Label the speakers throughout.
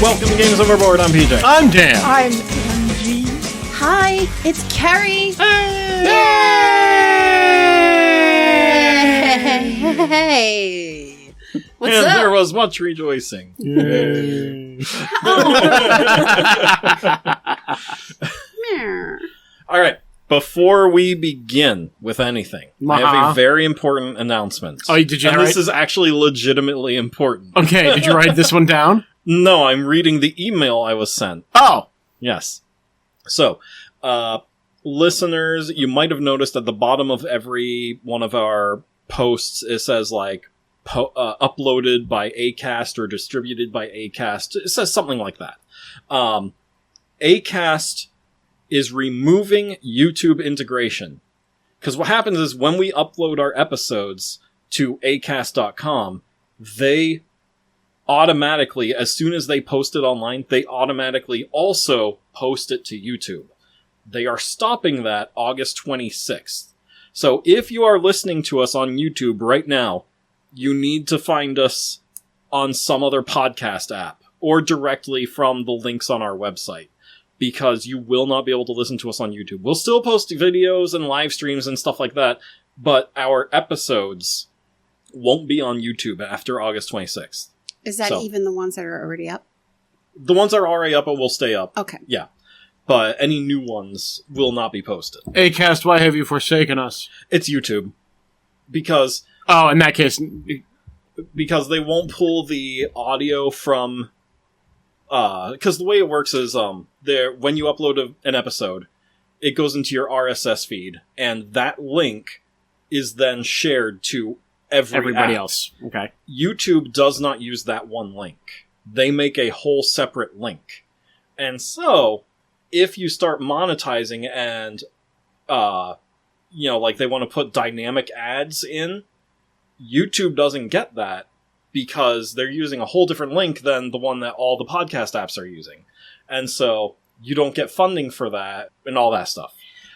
Speaker 1: Welcome to Games Overboard. I'm PJ.
Speaker 2: I'm Dan.
Speaker 3: I'm MG.
Speaker 4: Hi, it's Carrie. Hey. What's
Speaker 1: and
Speaker 4: up?
Speaker 1: there was much rejoicing. All right. Before we begin with anything, I have a very important announcement.
Speaker 2: Oh, did you?
Speaker 1: And this is actually legitimately important.
Speaker 2: Okay, did you write this one down?
Speaker 1: No, I'm reading the email I was sent.
Speaker 2: Oh,
Speaker 1: yes. So, listeners, you might have noticed at the bottom of every one of our posts, it says like uploaded by Acast or distributed by Acast. It says something like that. Acast is removing YouTube integration. Because what happens is when we upload our episodes to acast.com, they automatically, as soon as they post it online, they automatically also post it to YouTube. They are stopping that August 26th. So if you are listening to us on YouTube right now, you need to find us on some other podcast app or directly from the links on our website, because you will not be able to listen to us on YouTube. We'll still post videos and live streams and stuff like that, but our episodes won't be on YouTube after August 26th.
Speaker 4: Is that even the ones that are already up?
Speaker 1: The ones that are already up will stay up.
Speaker 4: Okay.
Speaker 1: Yeah. But any new ones will not be posted.
Speaker 2: Acast, why have you forsaken us?
Speaker 1: It's YouTube. Because...
Speaker 2: Oh, in that case...
Speaker 1: Because they won't pull the audio from... Because the way it works is, when you upload an episode, it goes into your RSS feed, and that link is then shared to everybody
Speaker 2: else. Okay.
Speaker 1: YouTube does not use that one link. They make a whole separate link. And so, if you start monetizing and, like they want to put dynamic ads in, YouTube doesn't get that because they're using a whole different link than the one that all the podcast apps are using. And so, you don't get funding for that and all that stuff.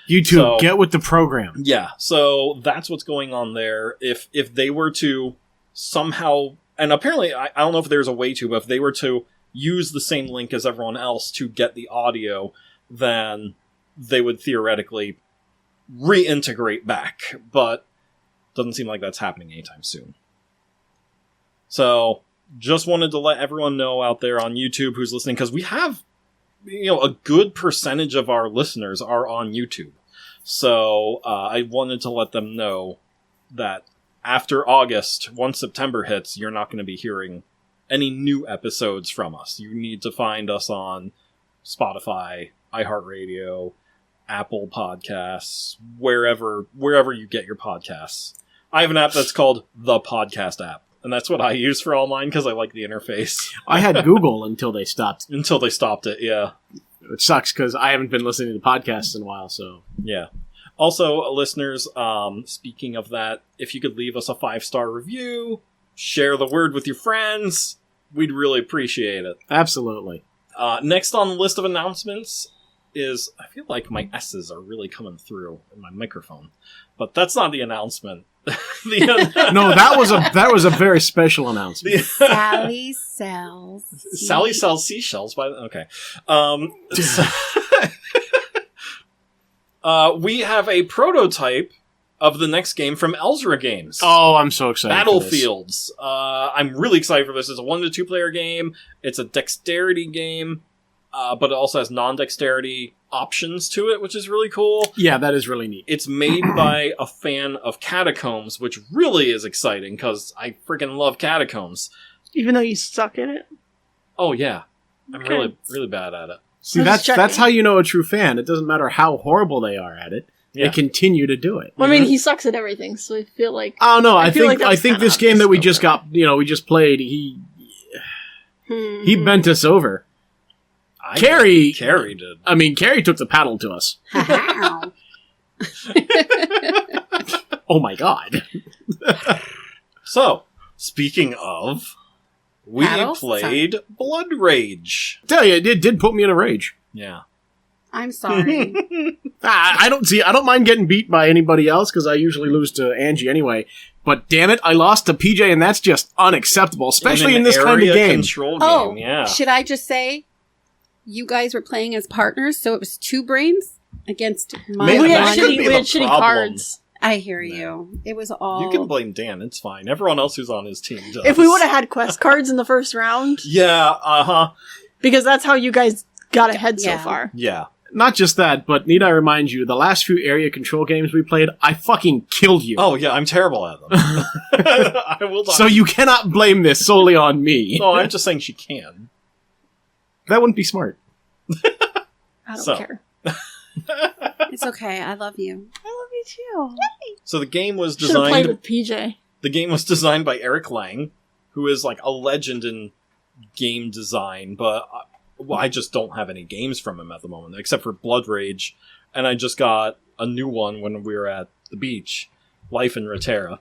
Speaker 2: YouTube, get with the program.
Speaker 1: Yeah, so that's what's going on there. If they were to somehow, and apparently, I don't know if there's a way to, but if they were to use the same link as everyone else to get the audio, then they would theoretically reintegrate back. But doesn't seem like that's happening anytime soon. So, just wanted to let everyone know out there on YouTube who's listening, because we have, a good percentage of our listeners are on YouTube. So, I wanted to let them know that after August, once September hits, you're not going to be hearing any new episodes from us. You need to find us on Spotify, iHeartRadio, Apple Podcasts, wherever you get your podcasts. I have an app that's called the Podcast app, and that's what I use for all mine because I like the interface.
Speaker 2: I had Google until they stopped.
Speaker 1: Until they stopped it, yeah.
Speaker 2: Which sucks because I haven't been listening to podcasts in a while, so...
Speaker 1: Yeah. Also, listeners, speaking of that, if you could leave us a 5-star review, share the word with your friends, we'd really appreciate it.
Speaker 2: Absolutely.
Speaker 1: Next on the list of announcements is... I feel like my S's are really coming through in my microphone. But that's not the announcement.
Speaker 2: No, that was a very special announcement.
Speaker 4: Sally sells
Speaker 1: Sally sells seashells. Okay. We have a prototype of the next game from Elzra Games.
Speaker 2: Oh, I'm so excited!
Speaker 1: Battlefields. I'm really excited for this. It's a 1 to 2 player game. It's a dexterity game, but it also has non-dexterity options to it, which is really cool.
Speaker 2: Yeah, that is really neat.
Speaker 1: It's made by a fan of Catacombs, which really is exciting because I freaking love Catacombs.
Speaker 3: Even though you suck in it?
Speaker 1: Oh yeah, I'm really, really bad at it.
Speaker 2: See, that's how you know a true fan. It doesn't matter how horrible they are at it; they continue to do it.
Speaker 3: Well, I mean, he sucks at everything, so I feel like...
Speaker 2: Oh no, I think this game that we just got, we just played, he bent us over. Carrie
Speaker 1: did.
Speaker 2: I mean, Carrie took the paddle to us. Oh my god.
Speaker 1: So, speaking of, we played Blood Rage.
Speaker 2: Tell you, it did put me in a rage.
Speaker 1: Yeah.
Speaker 4: I'm sorry.
Speaker 2: I don't mind getting beat by anybody else because I usually lose to Angie anyway. But damn it, I lost to PJ, and that's just unacceptable, especially in
Speaker 1: an
Speaker 2: this kind of
Speaker 1: area
Speaker 2: game.
Speaker 1: Control
Speaker 4: Oh,
Speaker 1: game, yeah.
Speaker 4: should I just say you guys were playing as partners, so it was 2 brains against my
Speaker 1: Maybe
Speaker 3: we
Speaker 1: that
Speaker 3: had
Speaker 1: could
Speaker 4: one?
Speaker 1: be
Speaker 3: shitty,
Speaker 1: the
Speaker 3: we had shitty
Speaker 1: problem.
Speaker 3: cards.
Speaker 4: I hear you. It was all...
Speaker 1: You can blame Dan, it's fine. Everyone else who's on his team does.
Speaker 3: If we would have had quest cards in the first round,
Speaker 1: Yeah, uh-huh.
Speaker 3: because that's how you guys got ahead so
Speaker 4: Yeah.
Speaker 3: far.
Speaker 1: Yeah.
Speaker 2: Not just that, but need I remind you, the last few area control games we played, I fucking killed you.
Speaker 1: Oh, yeah, I'm terrible at them. I will not.
Speaker 2: So you cannot blame this solely on me.
Speaker 1: No, I'm just saying she can.
Speaker 2: That wouldn't be smart.
Speaker 3: I don't
Speaker 1: So.
Speaker 3: care.
Speaker 4: It's okay. I love you.
Speaker 3: I love you too.
Speaker 1: So the game was
Speaker 3: Should have played
Speaker 1: designed...
Speaker 3: with PJ.
Speaker 1: The game was designed by Eric Lang, who is like a legend in game design, but I just don't have any games from him at the moment, except for Blood Rage, and I just got a new one when we were at the beach, Life in Reterra.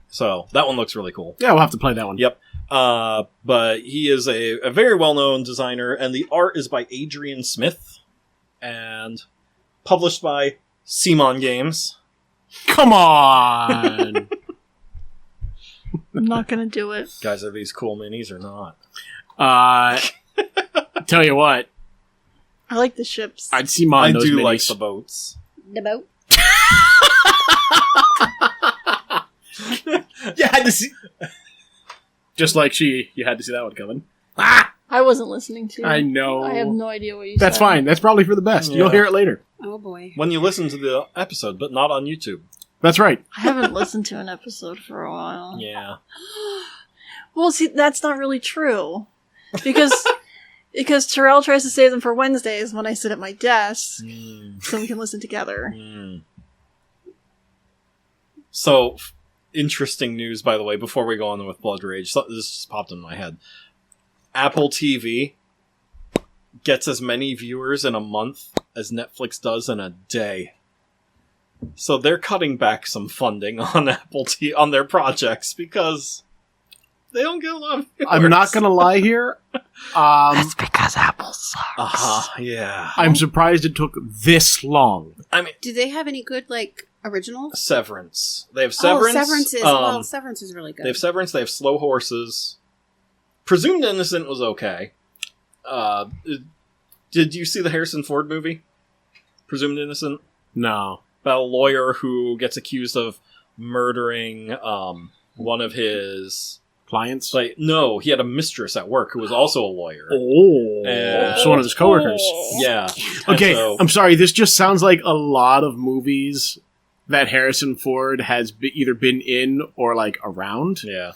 Speaker 1: So that one looks really cool.
Speaker 2: Yeah, we'll have to play that one.
Speaker 1: Yep. But he is a very well-known designer, and the art is by Adrian Smith, and published by CMON Games.
Speaker 2: Come on!
Speaker 3: I'm not gonna do it.
Speaker 1: Guys, are these cool minis or not?
Speaker 2: Tell you what,
Speaker 3: I like the ships.
Speaker 2: I'd see mine
Speaker 1: I
Speaker 2: those
Speaker 1: do
Speaker 2: minis.
Speaker 1: like the boats.
Speaker 4: The boat.
Speaker 2: You had to see... Just like you had to see that one coming.
Speaker 3: I wasn't listening to you.
Speaker 2: I know.
Speaker 3: I have no idea what you
Speaker 2: That's
Speaker 3: said.
Speaker 2: fine. That's probably for the best.
Speaker 1: Yeah.
Speaker 2: You'll hear it later.
Speaker 4: Oh, boy.
Speaker 1: When you listen to the episode, but not on YouTube.
Speaker 2: That's right.
Speaker 3: I haven't listened to an episode for a while.
Speaker 1: Yeah.
Speaker 3: Well, see, that's not really true. Because Terrell tries to save them for Wednesdays when I sit at my desk, so we can listen together.
Speaker 1: So, interesting news, by the way, before we go on with Blood Rage. This just popped in my head. Apple TV gets as many viewers in a month as Netflix does in a day. So they're cutting back some funding on Apple TV on their projects because they don't get a lot of viewers.
Speaker 2: I'm not going to lie here.
Speaker 3: That's because Apple sucks.
Speaker 1: Yeah.
Speaker 2: I'm surprised it took this long.
Speaker 1: I mean,
Speaker 4: Do they have any good, like, originals?
Speaker 1: Severance. They have Severance.
Speaker 4: Oh, Severance is... well, Severance is really good.
Speaker 1: They have Severance. They have Slow Horses. Presumed Innocent was okay. Did you see the Harrison Ford movie? Presumed Innocent?
Speaker 2: No.
Speaker 1: About a lawyer who gets accused of murdering one of his...
Speaker 2: Clients?
Speaker 1: No, he had a mistress at work who was also a lawyer.
Speaker 2: Oh. So one of his coworkers.
Speaker 1: Yeah.
Speaker 2: Okay,
Speaker 1: And so-
Speaker 2: I'm sorry. This just sounds like a lot of movies that Harrison Ford has either been in or, like, around.
Speaker 1: Yeah.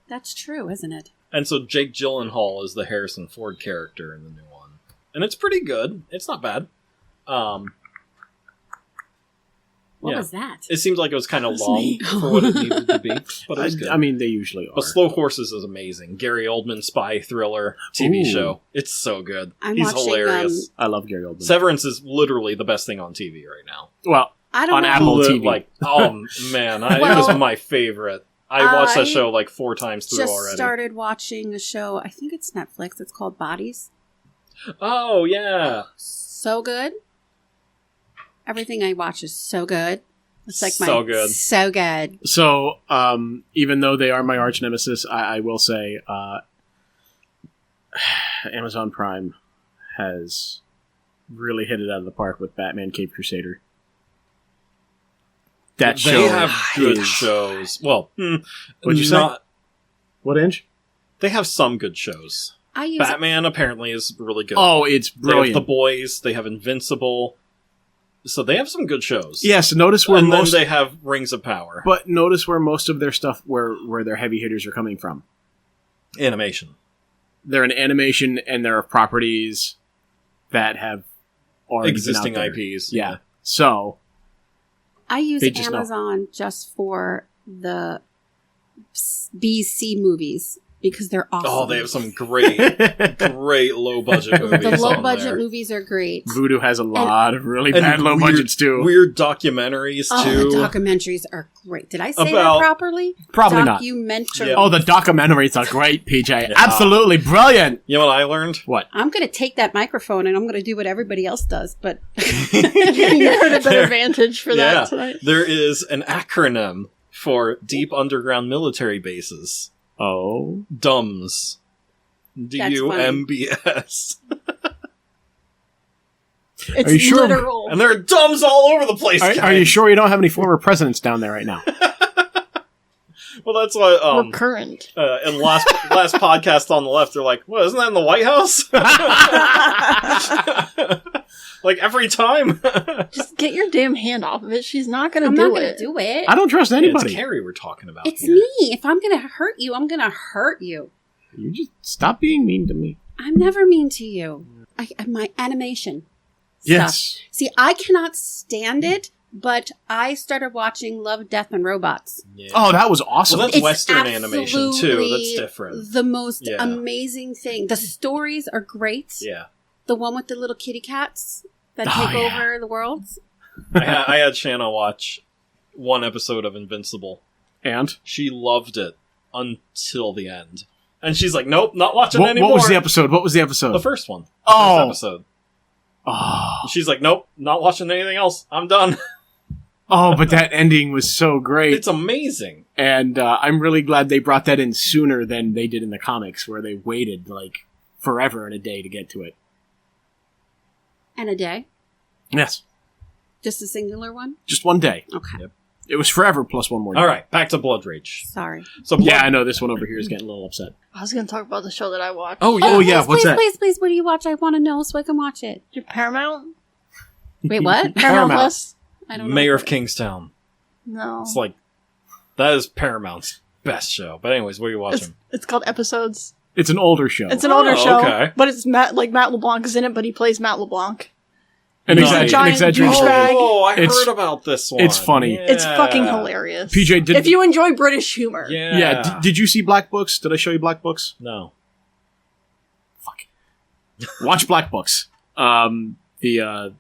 Speaker 4: That's true, isn't it?
Speaker 1: And so Jake Gyllenhaal is the Harrison Ford character in the new one. And it's pretty good. It's not bad.
Speaker 4: What
Speaker 1: Yeah.
Speaker 4: was that?
Speaker 1: It seemed like it was kind of
Speaker 3: That's
Speaker 1: long
Speaker 3: me.
Speaker 1: for what it needed to be, but it was good.
Speaker 2: I mean, they usually are.
Speaker 1: But Slow Horses is amazing. Gary Oldman spy thriller TV
Speaker 2: Ooh.
Speaker 1: show. It's so good.
Speaker 4: I'm
Speaker 1: He's
Speaker 4: watching,
Speaker 1: hilarious.
Speaker 2: I love Gary Oldman.
Speaker 1: Severance is literally the best thing on TV right now.
Speaker 2: Well,
Speaker 4: I don't
Speaker 2: on
Speaker 4: know.
Speaker 2: Apple TV.
Speaker 1: Like, oh man, it
Speaker 4: Well,
Speaker 1: was my favorite. I watched that
Speaker 4: I
Speaker 1: show like 4 times through
Speaker 4: Just
Speaker 1: already.
Speaker 4: started watching a show. I think it's Netflix. It's called Bodies.
Speaker 1: Oh yeah,
Speaker 4: So good. Everything I watch is so good. It's like
Speaker 1: So good.
Speaker 4: So good.
Speaker 2: so, even though they are my arch nemesis, I will say, Amazon Prime has really hit it out of the park with Batman Cape Crusader. That
Speaker 1: they
Speaker 2: show
Speaker 1: have good
Speaker 2: is-
Speaker 1: shows. Well,
Speaker 2: What'd you say?
Speaker 1: not,
Speaker 2: What inch?
Speaker 1: They have some good shows.
Speaker 4: I use
Speaker 1: Batman apparently is really good.
Speaker 2: Oh, it's
Speaker 1: they have
Speaker 2: brilliant.
Speaker 1: The Boys. They have Invincible. So they have some good shows.
Speaker 2: Yes, notice where
Speaker 1: and
Speaker 2: most,
Speaker 1: then they have Rings of Power.
Speaker 2: but notice where most of their stuff, where their heavy hitters are coming from.
Speaker 1: Animation.
Speaker 2: They're an animation, and there are properties that have already
Speaker 1: Existing
Speaker 2: been out there.
Speaker 1: IPs.
Speaker 2: Yeah. So
Speaker 4: I use
Speaker 2: They just know.
Speaker 4: Amazon just for the BC movies because they're awesome.
Speaker 1: Oh, they have some great low budget movies.
Speaker 4: The low
Speaker 1: on
Speaker 4: budget
Speaker 1: there.
Speaker 4: movies are great.
Speaker 2: Voodoo has a lot of really
Speaker 1: And
Speaker 2: bad low
Speaker 1: weird-
Speaker 2: budgets too.
Speaker 1: Weird documentaries
Speaker 4: Oh,
Speaker 1: too.
Speaker 4: the documentaries are great. Did I say
Speaker 1: About-
Speaker 4: that properly?
Speaker 2: Probably not.
Speaker 4: Documentary.
Speaker 1: Yeah.
Speaker 2: Oh, the documentaries are great, PJ. Absolutely brilliant.
Speaker 1: You know what I learned?
Speaker 2: What?
Speaker 4: I'm going to take that microphone and I'm going to do what everybody else does, but
Speaker 3: You're at a better advantage for
Speaker 1: Yeah.
Speaker 3: that tonight.
Speaker 1: There is an acronym for deep underground military bases.
Speaker 2: Oh.
Speaker 1: DUMBs. DUMBS.
Speaker 3: It's
Speaker 2: Are you sure?
Speaker 3: literal.
Speaker 1: And there are DUMBs all over the place,
Speaker 2: Are
Speaker 1: guys.
Speaker 2: you sure you don't have any former presidents down there right now?
Speaker 1: Well, that's what
Speaker 3: We're current.
Speaker 1: in last podcast on the left, they're like, "What? Isn't that in the White House?" Like every time.
Speaker 3: Just get your damn hand off of it. She's not going to
Speaker 4: I'm
Speaker 3: do
Speaker 4: not
Speaker 3: it.
Speaker 4: going to do it.
Speaker 2: I don't trust
Speaker 1: It's
Speaker 2: anybody.
Speaker 1: Carrie we're talking about.
Speaker 4: It's
Speaker 1: here.
Speaker 4: me. If I'm going to hurt you, I'm going to hurt you.
Speaker 2: You just stop being mean to me.
Speaker 4: I'm never mean to you. My animation.
Speaker 2: Yes.
Speaker 4: Stuff. See, I cannot stand it, but I started watching Love, Death, and Robots.
Speaker 1: Yeah.
Speaker 2: Oh, that was awesome.
Speaker 1: Well, that's
Speaker 4: It's
Speaker 1: Western animation too. That's
Speaker 4: absolutely
Speaker 1: different.
Speaker 4: The most
Speaker 1: Yeah.
Speaker 4: amazing thing. The stories are great.
Speaker 1: Yeah.
Speaker 4: The one with the little kitty cats that
Speaker 2: Oh,
Speaker 4: take
Speaker 2: yeah.
Speaker 4: over the worlds.
Speaker 1: I had Shanna watch one episode of Invincible.
Speaker 2: And?
Speaker 1: She loved it until the end. And she's like, nope, not watching
Speaker 2: What
Speaker 1: anymore.
Speaker 2: was the episode? What was the episode?
Speaker 1: The first one.
Speaker 2: Oh.
Speaker 1: First episode.
Speaker 2: Oh.
Speaker 1: She's like, nope, not watching anything else. I'm done.
Speaker 2: Oh, but that ending was so great.
Speaker 1: It's amazing.
Speaker 2: And I'm really glad they brought that in sooner than they did in the comics, where they waited, like, forever and a day to get to it.
Speaker 4: And a day.
Speaker 2: Yes.
Speaker 4: Just a singular one?
Speaker 2: Just one day.
Speaker 4: Okay.
Speaker 1: Yep.
Speaker 2: It was forever plus one more day.
Speaker 1: All right, back to Blood Rage.
Speaker 4: Sorry.
Speaker 1: So Blood-
Speaker 2: Yeah, I know this one over here is getting a little upset.
Speaker 3: I was going to talk about the show that I watched.
Speaker 1: Oh, yeah.
Speaker 2: Oh, yeah,
Speaker 4: please,
Speaker 2: what's
Speaker 4: please,
Speaker 2: that?
Speaker 4: Please, what do you watch? I want to know so I can watch it.
Speaker 3: Your Paramount?
Speaker 4: Wait, what?
Speaker 3: Paramount Plus?
Speaker 4: I don't know.
Speaker 1: Mayor of Kingstown.
Speaker 3: No.
Speaker 1: It's like, that is Paramount's best show. But anyways, what are you watching?
Speaker 3: It's called Episodes.
Speaker 2: It's an older show.
Speaker 3: It's an older show,
Speaker 1: okay.
Speaker 3: but it's Matt LeBlanc is in it, but he plays Matt LeBlanc.
Speaker 2: an
Speaker 1: Nice.
Speaker 3: Giant
Speaker 2: exaggeration.
Speaker 3: douchebag.
Speaker 1: Oh, I
Speaker 2: It's-
Speaker 1: heard about this one.
Speaker 2: it's funny.
Speaker 1: Yeah.
Speaker 3: It's fucking hilarious.
Speaker 2: PJ,
Speaker 3: if you enjoy British humor.
Speaker 1: Yeah.
Speaker 2: Yeah, did you see Black Books? Did I show you Black Books?
Speaker 1: No.
Speaker 2: Fuck. Watch Black Books. The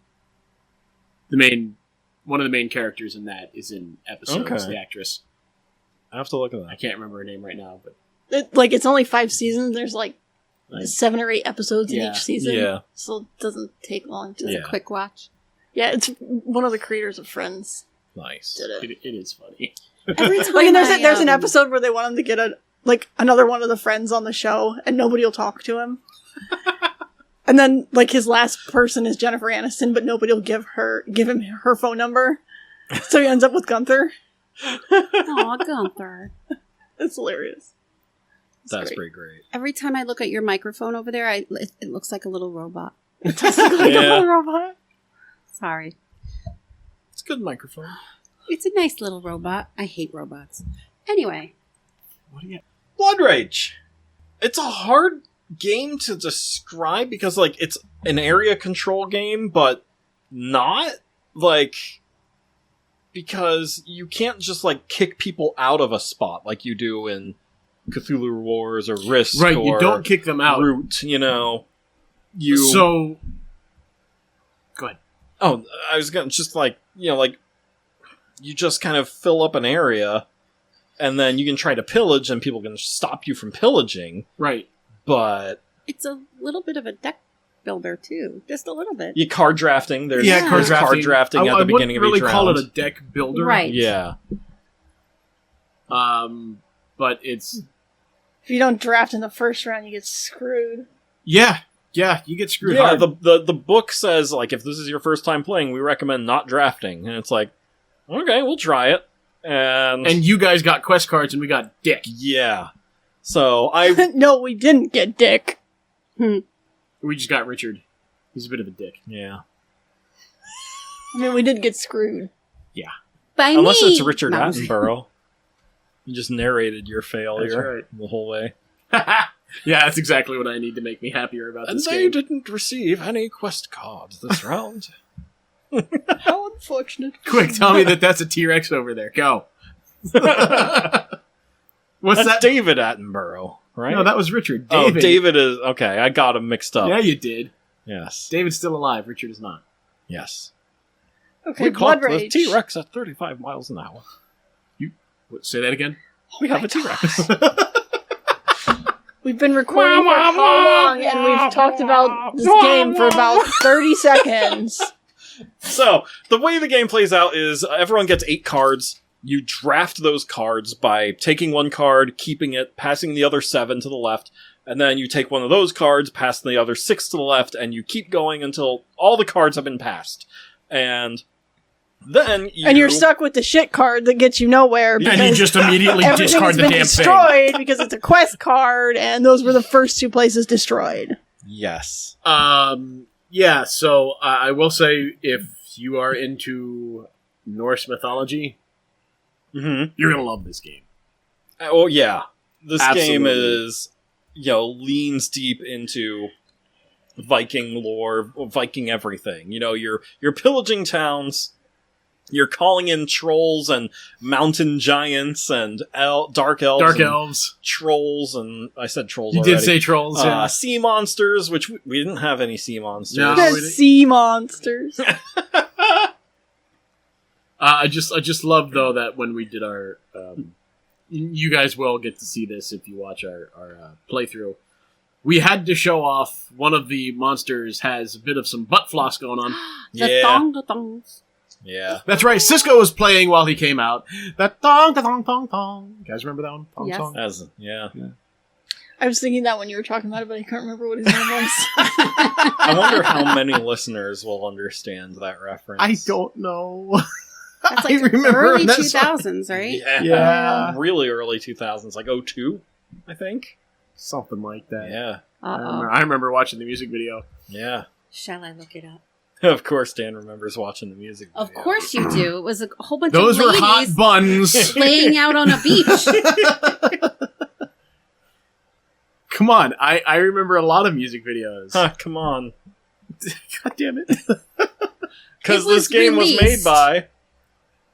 Speaker 2: one of the main characters in that is in Episodes,
Speaker 1: Okay.
Speaker 2: the actress.
Speaker 1: I have to look at
Speaker 2: I
Speaker 1: that.
Speaker 2: can't remember her name right now, but
Speaker 3: It's only 5 seasons. There's like 7 or 8 episodes in
Speaker 2: Yeah.
Speaker 3: each season.
Speaker 1: Yeah.
Speaker 3: So it doesn't take long to.
Speaker 1: Yeah.
Speaker 4: Quick watch.
Speaker 3: Yeah, it's one of the creators of Friends
Speaker 1: Nice.
Speaker 3: did it.
Speaker 2: it is funny.
Speaker 4: Every time
Speaker 3: Like, and there's,
Speaker 4: I,
Speaker 3: there's an episode where they want him to get another one of the friends on the show, and nobody will talk to him. And then, like, his last person is Jennifer Aniston, but nobody will give him her phone number. So he ends up with Gunther.
Speaker 4: Aw, Gunther.
Speaker 3: It's hilarious. It's
Speaker 1: That's
Speaker 3: great.
Speaker 1: pretty great.
Speaker 4: Every time I look at your microphone over there, it looks like a little robot.
Speaker 3: Like a
Speaker 1: Yeah.
Speaker 3: little robot.
Speaker 4: Sorry.
Speaker 1: It's a good microphone.
Speaker 4: It's a nice little robot. I hate robots. Anyway.
Speaker 2: What do you?
Speaker 1: Blood Rage. It's a hard game to describe because, like, it's an area control game, but not, like, because you can't just, like, kick people out of a spot like you do in Cthulhu Wars or Risk
Speaker 2: Right,
Speaker 1: or
Speaker 2: you don't kick them out.
Speaker 1: Root, you know.
Speaker 2: So, go ahead.
Speaker 1: Oh, I was gonna just like, you just kind of fill up an area, and then you can try to pillage, and people can stop you from pillaging,
Speaker 2: Right.
Speaker 1: but
Speaker 4: It's a little bit of a deck builder, too. Just a little bit.
Speaker 1: you card drafting, there's
Speaker 2: Yeah, card drafting.
Speaker 1: card drafting at the beginning of
Speaker 2: I wouldn't
Speaker 1: each
Speaker 2: really call
Speaker 1: round.
Speaker 2: it a deck builder.
Speaker 4: Right.
Speaker 1: Yeah.
Speaker 2: But it's
Speaker 3: If you don't draft in the first round, you get screwed.
Speaker 2: yeah, you get screwed
Speaker 1: Yeah,
Speaker 2: hard.
Speaker 1: the book says, like, if this is your first time playing, we recommend not drafting. And it's like, okay, we'll try it. And
Speaker 2: you guys got quest cards and we got dick.
Speaker 1: yeah. So I
Speaker 3: No, we didn't get Dick.
Speaker 2: We just got Richard. He's a bit of a dick.
Speaker 1: yeah.
Speaker 3: I mean, we did get screwed.
Speaker 4: By
Speaker 1: Unless
Speaker 4: me.
Speaker 1: it's Richard
Speaker 4: No.
Speaker 1: Attenborough. You just narrated your failure
Speaker 2: That's right.
Speaker 1: the whole way.
Speaker 2: Yeah, that's exactly what I need to make me happier about
Speaker 1: And
Speaker 2: this
Speaker 1: they
Speaker 2: game.
Speaker 1: didn't receive any quest cards this round.
Speaker 3: How unfortunate.
Speaker 2: Quick, tell me that's a T-Rex over there. Go. What's
Speaker 1: That's
Speaker 2: that?
Speaker 1: David Attenborough, right?
Speaker 2: No, that was Richard.
Speaker 1: Oh, David is... Okay, I got him mixed up.
Speaker 2: Yeah, you did.
Speaker 1: Yes.
Speaker 2: David's still alive. Richard is not.
Speaker 1: Yes.
Speaker 3: Okay,
Speaker 1: We
Speaker 3: Blood
Speaker 1: caught the
Speaker 3: Rage.
Speaker 1: T-Rex at 35 miles an hour.
Speaker 2: What, say that again?
Speaker 1: We have a T-Rex.
Speaker 3: We've been recording for how long, and we've talked about this game for about 30 seconds.
Speaker 1: So, the way the game plays out is everyone gets 8 cards, You draft those cards by taking one card, keeping it, passing the other 7 to the left, and then you take one of those cards, passing the other 6 to the left, and you keep going until all the cards have been passed. And then
Speaker 3: And you're stuck with the shit card that gets you nowhere.
Speaker 2: And you just immediately discard the damn thing.
Speaker 3: Destroyed because it's a quest card, and those were the first 2 places destroyed.
Speaker 1: Yes.
Speaker 2: Yeah, so I will say, if you are into Norse mythology,
Speaker 1: Mm-hmm.
Speaker 2: you're going to love this game.
Speaker 1: Oh, yeah. This game
Speaker 2: Absolutely.
Speaker 1: is, leans deep into Viking lore, Viking everything. You're pillaging towns, you're calling in trolls and mountain giants and dark elves.
Speaker 2: Dark
Speaker 1: and
Speaker 2: elves.
Speaker 1: Trolls, and I said trolls
Speaker 2: You
Speaker 1: already.
Speaker 2: did say trolls, yeah.
Speaker 1: Sea monsters, which we didn't have any sea monsters.
Speaker 2: No.
Speaker 3: The sea monsters.
Speaker 2: I just love, though, that when we did our... you guys will get to see this if you watch our playthrough. We had to show off one of the monsters has a bit of some butt floss going on.
Speaker 4: The thongs.
Speaker 1: Yeah.
Speaker 2: That's right, Cisco was playing while he came out. That thong, thong, thong, thong. You guys remember that one? Thong,
Speaker 4: Yes.
Speaker 2: thong?
Speaker 1: Yeah.
Speaker 3: I was thinking that when you were talking about it, but I can't remember what his name was.
Speaker 1: I wonder how many listeners will understand that reference.
Speaker 2: I don't know.
Speaker 4: That's
Speaker 2: I
Speaker 4: like
Speaker 2: remember
Speaker 4: early
Speaker 2: that song.
Speaker 4: 2000s, right?
Speaker 2: Yeah.
Speaker 1: Really early 2000s, like 02, I think.
Speaker 2: Something like that.
Speaker 1: Yeah.
Speaker 2: I remember watching the music video.
Speaker 1: Yeah.
Speaker 4: Shall I look it up?
Speaker 1: Of course, Dan remembers watching the music video.
Speaker 4: Of course you do. It was a whole bunch
Speaker 2: Those
Speaker 4: of
Speaker 2: were hot
Speaker 4: ladies
Speaker 2: buns.
Speaker 4: laying out on a beach.
Speaker 2: Come on, I remember a lot of music videos.
Speaker 1: Come on.
Speaker 2: God damn it.
Speaker 1: Because
Speaker 4: It was
Speaker 1: this game was made
Speaker 4: released.
Speaker 1: by...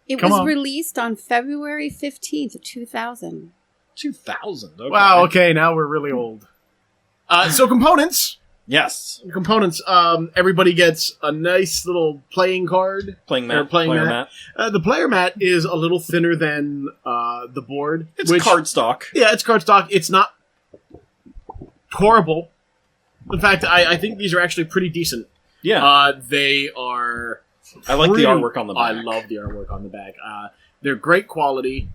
Speaker 4: It
Speaker 2: Come
Speaker 4: was
Speaker 2: on.
Speaker 4: released on February 15th, 2000.
Speaker 1: 2000. Okay.
Speaker 2: Wow, okay, now we're really old. So components.
Speaker 1: Yes.
Speaker 2: Components. Everybody gets a nice little playing card.
Speaker 1: Playing
Speaker 2: Or
Speaker 1: mat.
Speaker 2: playing
Speaker 1: player
Speaker 2: mat.
Speaker 1: mat.
Speaker 2: The player mat is a little thinner than the board.
Speaker 1: It's cardstock.
Speaker 2: Yeah, it's cardstock. It's not horrible. In fact, I think these are actually pretty decent.
Speaker 1: Yeah.
Speaker 2: They are...
Speaker 1: I like the
Speaker 2: pretty-
Speaker 1: artwork on the back.
Speaker 2: I love the artwork on the back. They're great quality.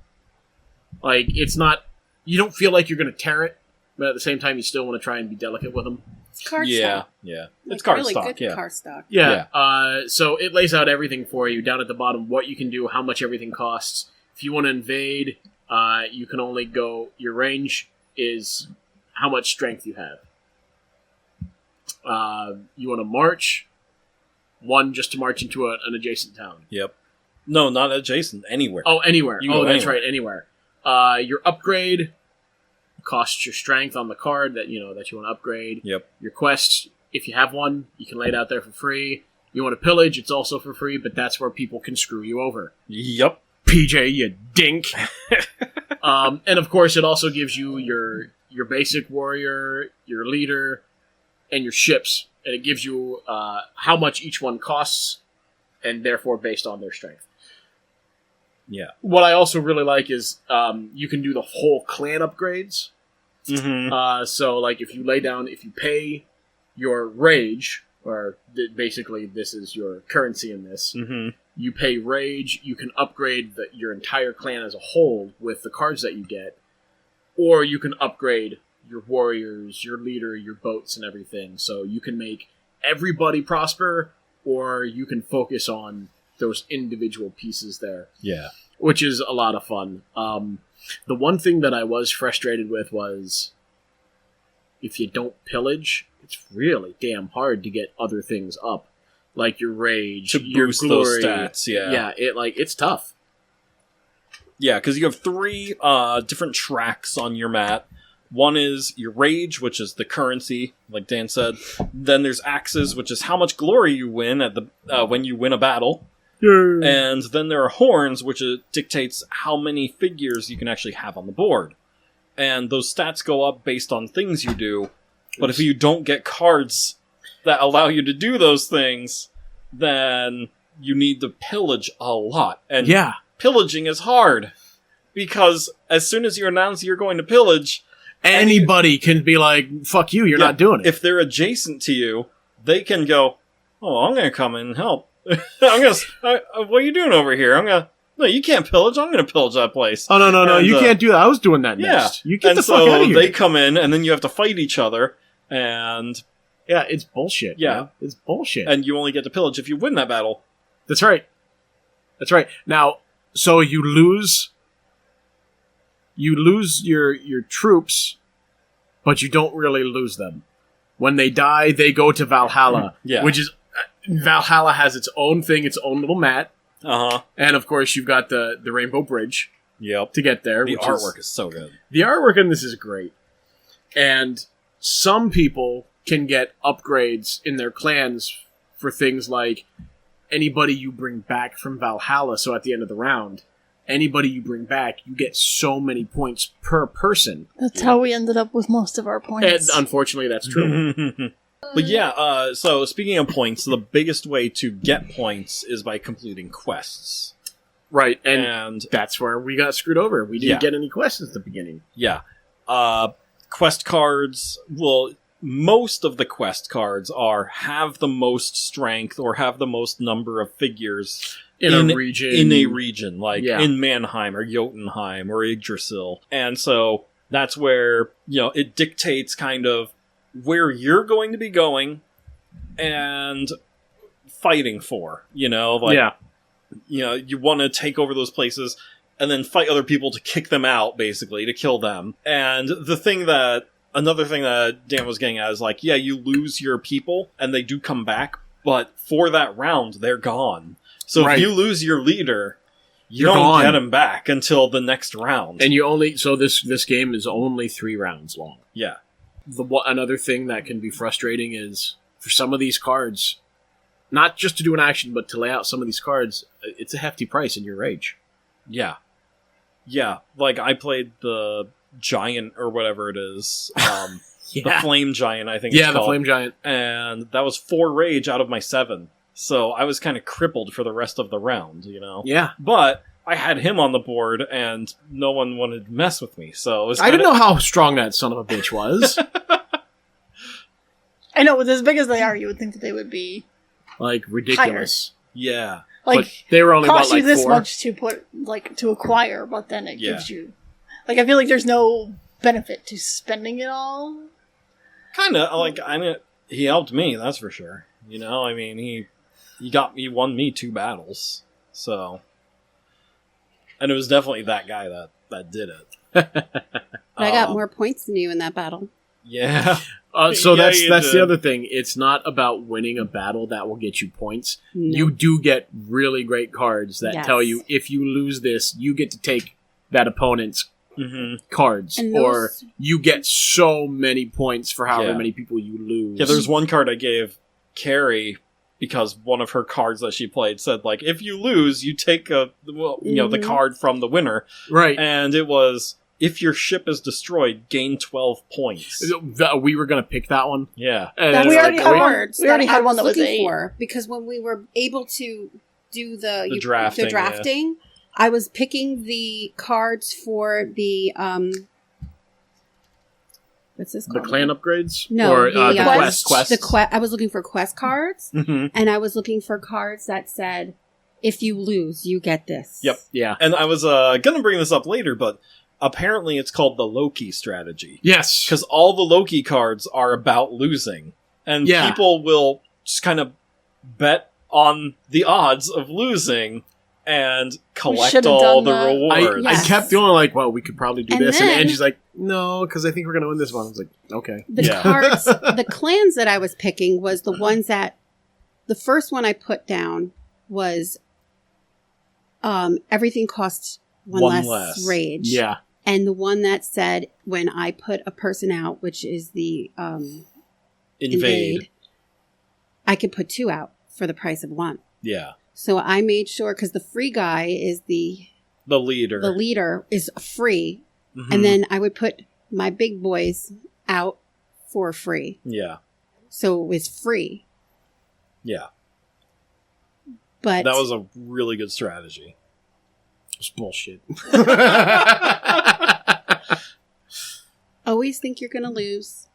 Speaker 2: Like, it's not... You don't feel like you're going to tear it, but at the same time, you still want to try and be delicate with them.
Speaker 4: It's cardstock.
Speaker 1: Yeah. Yeah. It's
Speaker 4: Like, really
Speaker 1: cardstock,
Speaker 4: good
Speaker 1: yeah.
Speaker 4: cardstock.
Speaker 2: Yeah. So it lays out everything for you down at the bottom, what you can do, how much everything costs. If you want to invade, you can only go... Your range is how much strength you have. You want to march... One, just to march into an adjacent town.
Speaker 1: Yep. No, not adjacent. Anywhere.
Speaker 2: Oh, anywhere.
Speaker 1: You go
Speaker 2: That's
Speaker 1: anywhere.
Speaker 2: right, anywhere. Your upgrade costs your strength on the card that you want to upgrade.
Speaker 1: Yep.
Speaker 2: Your quests, if you have one, you can lay it out there for free. You want to pillage, it's also for free, but that's where people can screw you over.
Speaker 1: Yep.
Speaker 2: PJ, you dink. And of course, it also gives you your basic warrior, your leader, and your ships. And it gives you how much each one costs, and therefore based on their strength.
Speaker 1: Yeah.
Speaker 2: What I also really like is you can do the whole clan upgrades.
Speaker 1: Mm-hmm.
Speaker 2: So, like, if you pay your rage, or basically this is your currency in this,
Speaker 1: Mm-hmm.
Speaker 2: you pay rage, you can upgrade your entire clan as a whole with the cards that you get, or you can upgrade your warriors, your leader, your boats, and everything. So you can make everybody prosper, or you can focus on those individual pieces there,
Speaker 1: Yeah.
Speaker 2: which is a lot of fun. The one thing that I was frustrated with was if you don't pillage, it's really damn hard to get other things up, like your rage,
Speaker 1: To
Speaker 2: your
Speaker 1: boost
Speaker 2: glory.
Speaker 1: those stats, yeah.
Speaker 2: It's tough.
Speaker 1: Yeah, because you have 3 different tracks on your mat. One is your rage, which is the currency, like Dan said. Then there's axes, which is how much glory you win at the when you win a battle. And then there are horns, which dictates how many figures you can actually have on the board. And those stats go up based on things you do. But if you don't get cards that allow you to do those things, then you need to pillage a lot. And
Speaker 2: Yeah.
Speaker 1: pillaging is hard. Because as soon as you announce you're going to pillage...
Speaker 2: Anybody can be like, fuck you, you're
Speaker 1: Yeah,
Speaker 2: not doing it.
Speaker 1: If they're adjacent to you, they can go, oh, I'm going to come in and help. What are you doing over here? I'm No, you can't pillage. I'm going to pillage that place.
Speaker 2: Oh, no,
Speaker 1: And,
Speaker 2: you can't do that. I was doing that
Speaker 1: Yeah.
Speaker 2: next. You get
Speaker 1: And
Speaker 2: the fuck out of here.
Speaker 1: they come in, and then you have to fight each other, and
Speaker 2: Yeah, it's bullshit.
Speaker 1: Yeah.
Speaker 2: Man. It's bullshit.
Speaker 1: you only get to pillage if you win that battle.
Speaker 2: That's right. That's right. Now, so you lose your troops, but you don't really lose them. When they die, they go to Valhalla,
Speaker 1: Yeah.
Speaker 2: which is Valhalla has its own thing, its own little map,
Speaker 1: Uh-huh.
Speaker 2: and of course you've got the Rainbow Bridge
Speaker 1: Yep.
Speaker 2: to get there.
Speaker 1: The
Speaker 2: which
Speaker 1: artwork is so good.
Speaker 2: the artwork in this is great, and some people can get upgrades in their clans for things like anybody you bring back from Valhalla. So at the end of the round, anybody you bring back, you get so many points per person.
Speaker 3: That's how we ended up with most of our
Speaker 2: And
Speaker 3: points.
Speaker 2: unfortunately, that's true.
Speaker 1: But yeah, so speaking of points, the biggest way to get points is by completing quests.
Speaker 2: Right, and
Speaker 1: And
Speaker 2: that's where we got screwed over. We didn't
Speaker 1: Yeah.
Speaker 2: get any quests at the beginning.
Speaker 1: yeah, quest cards, well, most of the quest cards have the most strength or have the most number of figures
Speaker 2: In a region.
Speaker 1: like
Speaker 2: Yeah.
Speaker 1: in Mannheim or Jotunheim or Yggdrasil. And so that's where, it dictates kind of where you're going to be going and fighting for,
Speaker 2: yeah.
Speaker 1: You want to take over those places and then fight other people to kick them out, basically, to kill them. And another thing that Dan was getting at is like, yeah, you lose your people and they do come back, but for that round, they're gone. So
Speaker 2: Right.
Speaker 1: if you lose your leader, you
Speaker 2: You're
Speaker 1: don't
Speaker 2: gone.
Speaker 1: get him back until the next round.
Speaker 2: And this game is only 3 rounds long.
Speaker 1: yeah.
Speaker 2: Another thing that can be frustrating is for some of these cards, not just to do an action, but to lay out some of these cards, it's a hefty price in your rage.
Speaker 1: Yeah. Yeah. Like, I played the Giant or whatever it is. The Flame Giant, I think it's
Speaker 2: the
Speaker 1: called.
Speaker 2: Flame Giant.
Speaker 1: And that was 4 rage out of my 7. So I was kind of crippled for the rest of the round,
Speaker 2: Yeah.
Speaker 1: But I had him on the board, and no one wanted to mess with me. So it was
Speaker 2: I didn't know how strong that son of a bitch was.
Speaker 3: I know, with as big as they are, you would think that they would be
Speaker 2: Like, ridiculous.
Speaker 1: Yeah.
Speaker 3: like
Speaker 2: But they were only,
Speaker 3: cost you this
Speaker 2: 4?
Speaker 3: much to put to acquire, but then it
Speaker 1: Yeah.
Speaker 3: gives you I feel like there's no benefit to spending it all.
Speaker 1: Kind of. Like, he helped me, that's for sure. He won me 2 battles. So. And it was definitely that guy that did it.
Speaker 4: But I got more points than you in that battle.
Speaker 1: Yeah.
Speaker 2: So
Speaker 1: Yeah,
Speaker 2: that's
Speaker 1: you
Speaker 2: the
Speaker 1: did.
Speaker 2: other thing. It's not about winning a battle that will get you points.
Speaker 4: No.
Speaker 2: You do get really great cards that
Speaker 4: Yes.
Speaker 2: tell you if you lose this, you get to take that opponent's
Speaker 1: hmm
Speaker 2: cards,
Speaker 4: And
Speaker 2: or
Speaker 4: those-
Speaker 2: you get so many points for however
Speaker 1: Yeah.
Speaker 2: many people you lose.
Speaker 1: Yeah, there's one card I gave Carrie because one of her cards that she played said, like, if you lose, you take the
Speaker 4: Mhm.
Speaker 1: card from the winner.
Speaker 2: right.
Speaker 1: And it was, if your ship is destroyed, gain 12 points.
Speaker 2: We were gonna pick that one.
Speaker 1: Yeah.
Speaker 2: And
Speaker 3: That
Speaker 2: it's
Speaker 3: we already
Speaker 2: like,
Speaker 3: had
Speaker 2: wait,
Speaker 3: one.
Speaker 4: Cards
Speaker 3: We already
Speaker 4: that
Speaker 3: had
Speaker 4: I
Speaker 3: one that was
Speaker 4: looking
Speaker 3: 8.
Speaker 4: for, because when we were able to do the
Speaker 1: drafting,
Speaker 4: I was picking the cards for the what's this
Speaker 2: the
Speaker 4: called?
Speaker 2: clan upgrades,
Speaker 4: No,
Speaker 2: or
Speaker 4: the,
Speaker 2: the
Speaker 3: quest.
Speaker 2: quests.
Speaker 4: I was looking for quest cards,
Speaker 1: hmm
Speaker 4: and I was looking for cards that said, "If you lose, you get this."
Speaker 1: Yep.
Speaker 2: Yeah.
Speaker 1: And I was gonna bring this up later, but apparently it's called the Loki strategy.
Speaker 2: Yes.
Speaker 1: Because all the Loki cards are about losing. And
Speaker 2: Yeah.
Speaker 1: people will just kind of bet on the odds of losing and collect
Speaker 3: should've
Speaker 1: all
Speaker 3: done
Speaker 1: the
Speaker 3: that.
Speaker 1: rewards.
Speaker 2: I
Speaker 4: Yes.
Speaker 2: kept feeling like, well, we could probably do
Speaker 4: And
Speaker 2: this,
Speaker 4: then-
Speaker 2: and Angie's like, no, because I think we're gonna win this one. I was like, okay.
Speaker 4: The
Speaker 1: Yeah.
Speaker 4: cards, the clans that I was picking was the ones that the first one I put down was everything costs one
Speaker 1: One
Speaker 4: less
Speaker 1: less.
Speaker 4: rage.
Speaker 2: Yeah.
Speaker 4: And the one that said when I put a person out, which is the invade, I could put 2 out for the price of 1.
Speaker 1: Yeah.
Speaker 4: So I made sure, because the free guy is the
Speaker 1: leader.
Speaker 4: leader is free,
Speaker 1: Mhm.
Speaker 4: and then I would put my big boys out for free.
Speaker 1: Yeah.
Speaker 4: So it was free.
Speaker 1: Yeah.
Speaker 4: But
Speaker 1: That was a really good strategy.
Speaker 2: It's bullshit.
Speaker 4: always think you're going to lose.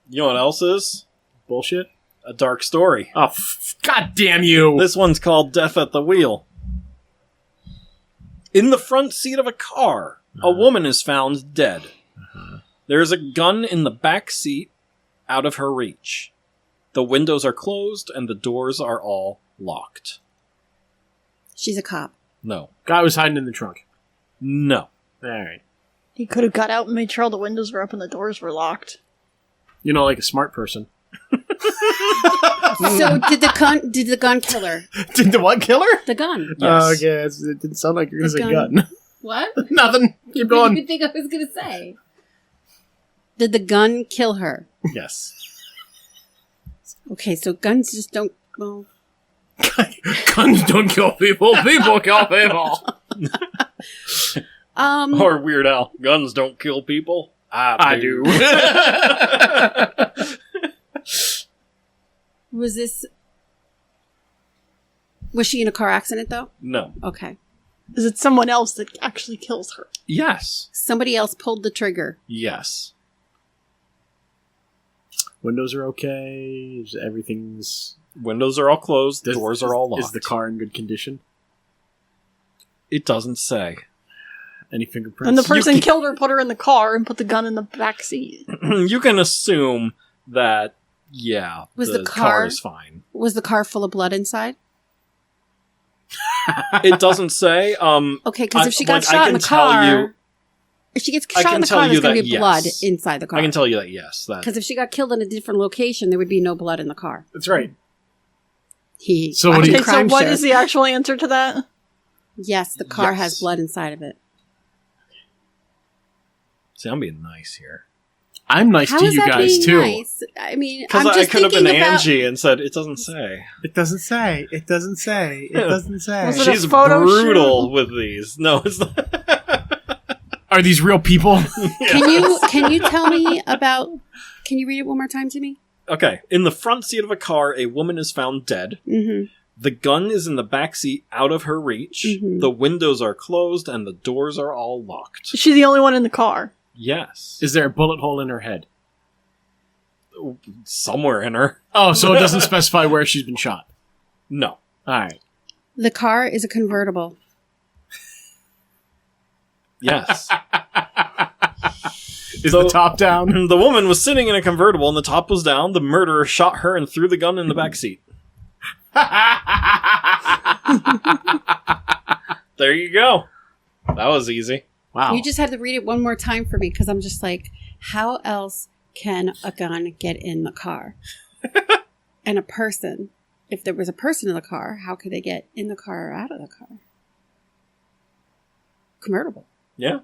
Speaker 1: You know what else is?
Speaker 2: Bullshit.
Speaker 1: A dark story.
Speaker 2: Oh, God damn you!
Speaker 1: This one's called Death at the Wheel. In the front seat of a car, a woman is found dead. There is a gun in the back seat out of her reach. The windows are closed and the doors are all locked.
Speaker 4: She's a cop.
Speaker 1: No.
Speaker 2: Guy was hiding in the trunk.
Speaker 1: No.
Speaker 2: All right.
Speaker 3: He could have got out and made sure all the windows were up and the doors were locked.
Speaker 2: You know, like a smart person.
Speaker 4: So did the gun kill her?
Speaker 2: Did the what kill her?
Speaker 4: The gun.
Speaker 1: Yes.
Speaker 2: Oh, okay. It didn't sound like you were going to say
Speaker 4: gun.
Speaker 2: gun.
Speaker 4: What?
Speaker 2: Nothing. Keep
Speaker 4: What
Speaker 2: going.
Speaker 4: did you think I was going to say? Did the gun kill her?
Speaker 1: Yes.
Speaker 4: Okay, so guns just don't. Well,
Speaker 2: Guns don't kill people. People kill people.
Speaker 1: Or Weird Al. Guns don't kill people. I do.
Speaker 4: was she in a car accident though?
Speaker 1: No.
Speaker 4: Okay.
Speaker 3: Is it someone else that actually kills her?
Speaker 1: Yes.
Speaker 4: Somebody else pulled the trigger.
Speaker 1: Yes.
Speaker 2: Windows are okay. Everything's...
Speaker 1: Windows are all closed. Doors are all locked.
Speaker 2: Is the car in good condition?
Speaker 1: It doesn't say.
Speaker 2: Any fingerprints?
Speaker 3: And the person killed her, put her in the car, and put the gun in the back seat.
Speaker 1: You can assume that, yeah,
Speaker 4: Was
Speaker 1: the
Speaker 4: the
Speaker 1: car
Speaker 4: car-
Speaker 1: is fine.
Speaker 4: Was the car full of blood inside?
Speaker 1: It doesn't say.
Speaker 4: Okay, because if she got
Speaker 1: I
Speaker 4: shot in
Speaker 1: can
Speaker 4: the
Speaker 1: tell
Speaker 4: car,
Speaker 1: you-
Speaker 4: if she gets
Speaker 1: I
Speaker 4: shot
Speaker 1: can
Speaker 4: in the
Speaker 1: tell
Speaker 4: car,
Speaker 1: you
Speaker 4: there's going to
Speaker 1: that
Speaker 4: be blood
Speaker 1: yes.
Speaker 4: inside the car.
Speaker 1: I can tell you that, yes. That
Speaker 4: Because if she got killed in a different location, there would be no blood in the car.
Speaker 2: That's right.
Speaker 4: So
Speaker 2: what do you-
Speaker 3: Okay, so what is the actual answer to that?
Speaker 4: Yes, the car
Speaker 1: Yes.
Speaker 4: has blood inside of it.
Speaker 1: See, I'm being nice here.
Speaker 2: I'm nice
Speaker 4: How
Speaker 2: to
Speaker 4: is
Speaker 2: you
Speaker 4: that
Speaker 2: guys,
Speaker 4: being
Speaker 2: too.
Speaker 4: nice? I mean,
Speaker 1: Because
Speaker 4: I'm
Speaker 1: I
Speaker 4: just
Speaker 1: could have been
Speaker 4: thinking about...
Speaker 1: Angie and said, it doesn't say.
Speaker 2: It doesn't say. It doesn't say. It doesn't say.
Speaker 3: Was it a
Speaker 1: She's
Speaker 3: photo
Speaker 1: brutal
Speaker 3: shoot?
Speaker 1: with these. No, it's not.
Speaker 2: Are these real people?
Speaker 4: Can you tell me about... Can you read it one more time to me?
Speaker 1: Okay. In the front seat of a car, a woman is found dead.
Speaker 4: Mm-hmm.
Speaker 1: The gun is in the back seat out of her reach.
Speaker 4: Mhm.
Speaker 1: The windows are closed and the doors are all locked.
Speaker 3: Is she the only one in the car?
Speaker 1: Yes.
Speaker 2: Is there a bullet hole in her head?
Speaker 1: Somewhere in her.
Speaker 2: Oh, so it doesn't specify where she's been shot.
Speaker 1: No.
Speaker 2: All right.
Speaker 4: The car is a convertible.
Speaker 1: Yes.
Speaker 2: Is
Speaker 1: So-
Speaker 2: the top down?
Speaker 1: The woman was sitting in a convertible and the top was down. The murderer shot her and threw the gun in the back seat. There you go. That was easy.
Speaker 2: Wow.
Speaker 4: You just had to read it one more time for me because I'm just like, how else can a gun get in the car? And a person, if there was a person in the car, how could they get in the car or out of the car? Convertible.
Speaker 1: Yeah.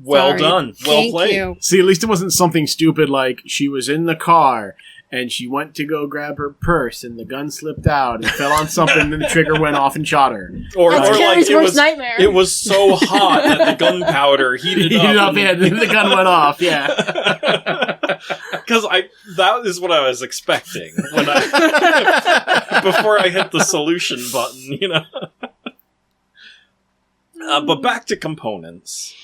Speaker 1: Well
Speaker 4: Sorry.
Speaker 1: done. Well
Speaker 4: Thank
Speaker 1: played.
Speaker 4: you.
Speaker 2: See, at least it wasn't something stupid like she was in the car and she went to go grab her purse and the gun slipped out and fell on something and the trigger went off and shot her.
Speaker 1: Or
Speaker 3: That's
Speaker 1: like
Speaker 3: Carrie's
Speaker 1: it
Speaker 3: worst
Speaker 1: was,
Speaker 3: nightmare.
Speaker 1: it was so hot that the gunpowder heated up.
Speaker 2: Yeah, the gun went off, yeah.
Speaker 1: Because that is what I was expecting when I before I hit the solution button, you know. But back to components.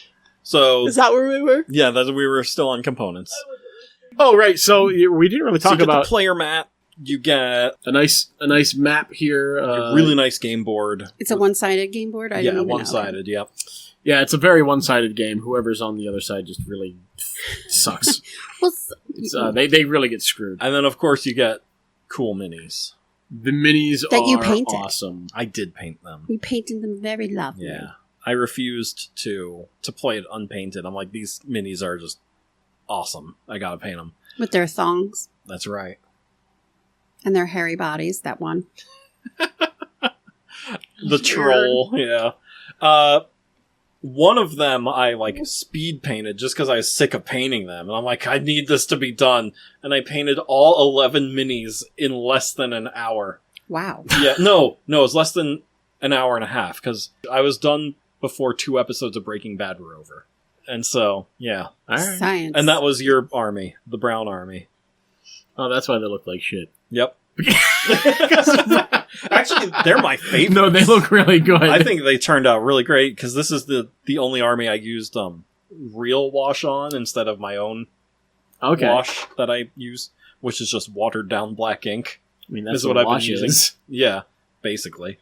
Speaker 1: So
Speaker 3: Is that where we were?
Speaker 1: yeah, we were still on components.
Speaker 2: Oh, right, so we didn't really
Speaker 1: So you
Speaker 2: talk
Speaker 1: get
Speaker 2: about
Speaker 1: the player mat. You get
Speaker 2: a nice map here.
Speaker 1: a really nice game board.
Speaker 4: It's a one-sided game board? I
Speaker 1: Yeah,
Speaker 4: didn't even know.
Speaker 1: one-sided. Yep.
Speaker 2: Yeah, it's a very one-sided game. Whoever's on the other side just really sucks.
Speaker 4: Well,
Speaker 2: They really get screwed.
Speaker 1: And then of course you get cool minis.
Speaker 2: The minis
Speaker 4: That
Speaker 2: are
Speaker 4: you painted.
Speaker 2: awesome.
Speaker 1: I did paint them.
Speaker 4: we painted them very lovely.
Speaker 1: Yeah. I refused to play it unpainted. I'm like, these minis are just awesome. I gotta paint them.
Speaker 4: With their thongs
Speaker 1: That's right.
Speaker 4: and their hairy bodies, that one.
Speaker 1: The troll, yeah. One of them I speed painted just because I was sick of painting them, and I'm like, I need this to be done, and I painted all 11 minis in less than an hour.
Speaker 4: Wow.
Speaker 1: Yeah, no, it was less than an hour and a half because I was done before 2 episodes of Breaking Bad were over, and so yeah,
Speaker 2: All right.
Speaker 4: Science.
Speaker 1: and that was your army, the Brown Army.
Speaker 2: Oh, that's why they look like shit.
Speaker 1: Yep. Actually, they're my favorite.
Speaker 2: No, they look really good.
Speaker 1: I think they turned out really great because this is the only army I used real wash on instead of my own
Speaker 2: okay.
Speaker 1: wash that I use, which is just watered down black ink.
Speaker 2: I mean,
Speaker 1: This
Speaker 2: that's
Speaker 1: is what I've been
Speaker 2: wash
Speaker 1: using.
Speaker 2: is.
Speaker 1: Yeah, basically.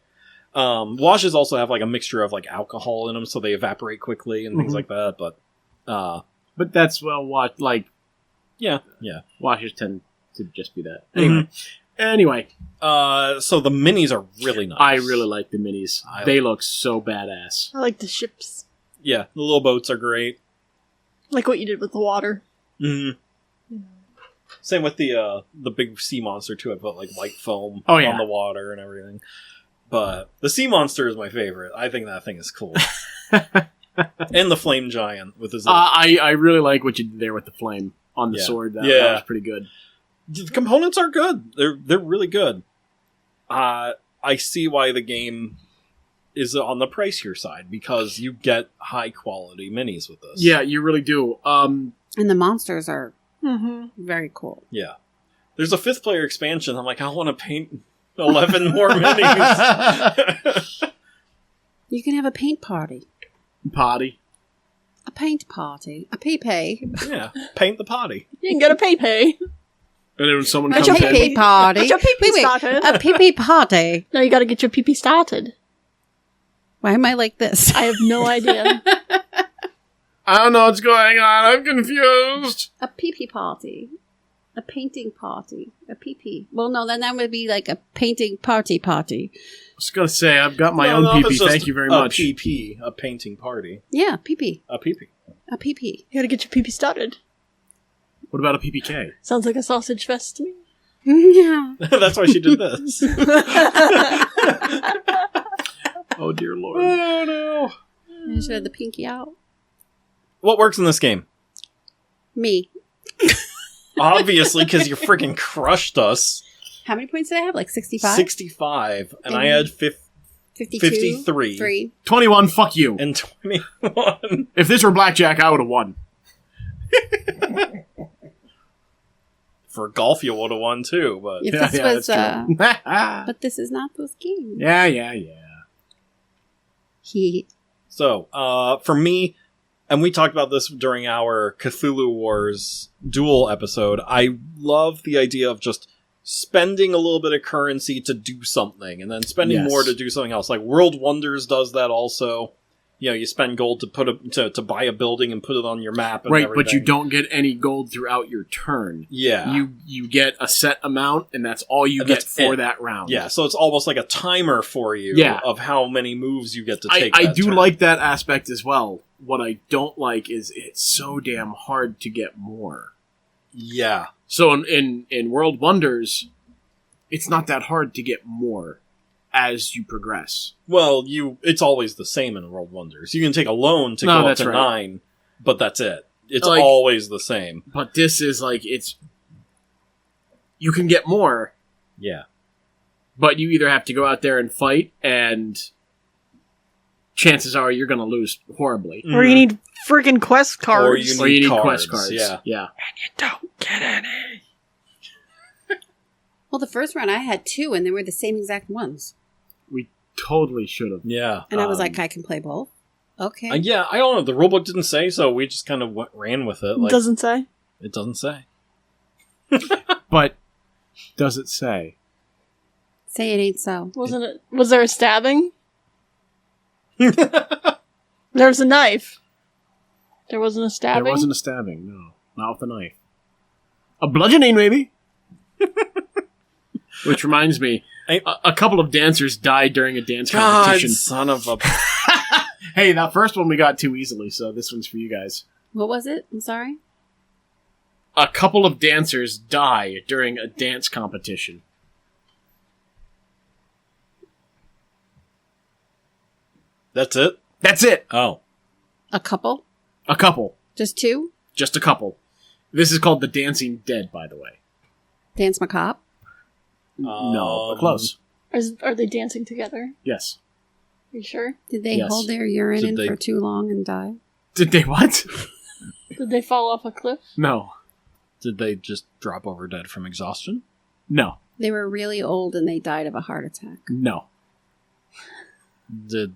Speaker 1: Washes also have like a mixture of like alcohol in them, so they evaporate quickly and things
Speaker 2: Mhm.
Speaker 1: like that. But
Speaker 2: But that's, well, what, like,
Speaker 1: yeah.
Speaker 2: washes tend to just be that.
Speaker 1: Mhm.
Speaker 2: Anyway,
Speaker 1: So the minis are really nice.
Speaker 2: I really like the minis.
Speaker 1: I-
Speaker 2: They look so badass.
Speaker 3: I like the ships.
Speaker 1: Yeah, the little boats are great.
Speaker 3: Like what you did with the water.
Speaker 1: hmm Same with the big sea monster too. I put like white foam
Speaker 2: Oh, yeah.
Speaker 1: on the water and everything. But the sea monster is my favorite. I think that thing is cool. And the flame giant with his.
Speaker 2: I really like what you did there with the flame on the
Speaker 1: Yeah.
Speaker 2: sword. That
Speaker 1: Yeah.
Speaker 2: was pretty good.
Speaker 1: The components are good. They're really good. I see why the game is on the pricier side because you get high quality minis with this.
Speaker 2: Yeah, you really do.
Speaker 4: And the monsters are
Speaker 3: Mm-hmm.
Speaker 4: very cool.
Speaker 1: Yeah. There's a 5th player expansion. I'm like, I want to paint 11 more minis.
Speaker 4: You can have a paint party.
Speaker 2: Potty.
Speaker 4: A paint party. A pee-pee.
Speaker 1: Yeah, paint the potty.
Speaker 3: You can get a pay.
Speaker 2: And then when someone
Speaker 3: Get
Speaker 2: comes
Speaker 3: your
Speaker 4: A
Speaker 2: in,
Speaker 4: pee-pee party.
Speaker 3: Get your pee-pee
Speaker 4: Wait,
Speaker 3: started.
Speaker 4: a pee-pee party.
Speaker 3: No, you gotta get your pee-pee started.
Speaker 4: Why am I like this?
Speaker 3: I have no idea.
Speaker 2: I don't know what's going on. I'm confused.
Speaker 4: A pee-pee party. A painting party. A pee-pee. Well, no, then that would be like a painting party.
Speaker 2: I was going to say, I've got my
Speaker 1: Well,
Speaker 2: own
Speaker 1: no, if
Speaker 2: PP.
Speaker 1: it's just
Speaker 2: Thank you very
Speaker 1: a
Speaker 2: much.
Speaker 1: PP, a painting party.
Speaker 4: Yeah, pee-pee.
Speaker 1: A PP.
Speaker 4: A pee-pee.
Speaker 3: You gotta get your pee-pee started.
Speaker 2: What about a PPK?
Speaker 3: Sounds like a sausage fest to me.
Speaker 4: Yeah.
Speaker 1: That's why she did this.
Speaker 2: Oh, dear Lord.
Speaker 1: Oh, no.
Speaker 4: I should have the pinky out.
Speaker 1: What works in this game?
Speaker 4: Me.
Speaker 1: Obviously, because you freaking crushed us.
Speaker 4: How many points did I have? Like 65?
Speaker 1: 65, and I had
Speaker 4: 52?
Speaker 1: 53.
Speaker 4: 3.
Speaker 2: 21, fuck you.
Speaker 1: and 21.
Speaker 2: If this were blackjack, I would have won.
Speaker 1: For golf, you would have won too, but
Speaker 4: If this was,
Speaker 2: that's true.
Speaker 4: but this is not those games.
Speaker 2: yeah.
Speaker 4: He.
Speaker 1: so for me, and we talked about this during our Cthulhu Wars duel episode. I love the idea of just spending a little bit of currency to do something, and then spending
Speaker 2: Yes.
Speaker 1: more to do something else. Like World Wonders does that also. You know, you spend gold to to buy a building and put it on your map. And
Speaker 2: Right, but you
Speaker 1: everything.
Speaker 2: don't get any gold throughout your turn.
Speaker 1: Yeah,
Speaker 2: You get a set amount, and that's all you
Speaker 1: And
Speaker 2: get
Speaker 1: that's
Speaker 2: for
Speaker 1: it.
Speaker 2: that round.
Speaker 1: yeah. So it's almost like a timer for you.
Speaker 2: Yeah.
Speaker 1: Of how many moves you get to
Speaker 2: I
Speaker 1: take. that
Speaker 2: do
Speaker 1: turn.
Speaker 2: like that aspect as well. What I don't like is it's so damn hard to get more.
Speaker 1: Yeah.
Speaker 2: So in World Wonders, it's not that hard to get more as you progress.
Speaker 1: Well, it's always the same in World Wonders. You can take a loan to
Speaker 2: No,
Speaker 1: go up
Speaker 2: that's
Speaker 1: to
Speaker 2: right.
Speaker 1: 9, but that's it. It's
Speaker 2: Like-
Speaker 1: always the same.
Speaker 2: But this is like you can get more,
Speaker 1: Yeah.
Speaker 2: but you either have to go out there and fight, and chances are you're going to lose horribly.
Speaker 3: Or you need freaking quest cards.
Speaker 1: Or you
Speaker 2: Or you need
Speaker 1: cards,
Speaker 2: quest cards.
Speaker 1: yeah.
Speaker 2: Yeah.
Speaker 3: You don't get any.
Speaker 4: Well, the first round I had 2, and they were the same exact ones.
Speaker 2: We totally should have.
Speaker 1: Yeah.
Speaker 4: And I was like, I can play both. Okay.
Speaker 1: Yeah, I don't know. The rulebook didn't say, so we just kind of ran with it. Like,
Speaker 3: Doesn't say.
Speaker 1: it doesn't say.
Speaker 2: But does it say?
Speaker 4: Say it ain't so.
Speaker 3: Wasn't it? Was there a stabbing? There was a knife. There wasn't a stabbing.
Speaker 2: There wasn't a stabbing, no. Not with a knife. A bludgeoning, maybe? Which reminds me, a couple of dancers died during a dance
Speaker 1: God,
Speaker 2: competition.
Speaker 1: son of a...
Speaker 2: Hey, that first one we got too easily, so this one's for you guys.
Speaker 4: What was it? I'm sorry.
Speaker 2: A couple of dancers die during a dance competition.
Speaker 1: That's it?
Speaker 2: That's it!
Speaker 1: Oh.
Speaker 4: A couple?
Speaker 2: A couple.
Speaker 4: Just 2?
Speaker 2: Just a couple. This is called The Dancing Dead, by the way.
Speaker 4: Dance macabre?
Speaker 2: No, but close.
Speaker 3: Are they dancing together?
Speaker 2: Yes.
Speaker 3: Are you sure?
Speaker 4: Did they
Speaker 2: Yes.
Speaker 4: hold their urine
Speaker 1: Did
Speaker 4: in
Speaker 1: they-
Speaker 4: for too long and die?
Speaker 2: Did they what?
Speaker 3: Did they fall off a cliff?
Speaker 2: No.
Speaker 1: Did they just drop over dead from exhaustion?
Speaker 2: No.
Speaker 4: They were really old and they died of a heart attack.
Speaker 2: No.
Speaker 1: Did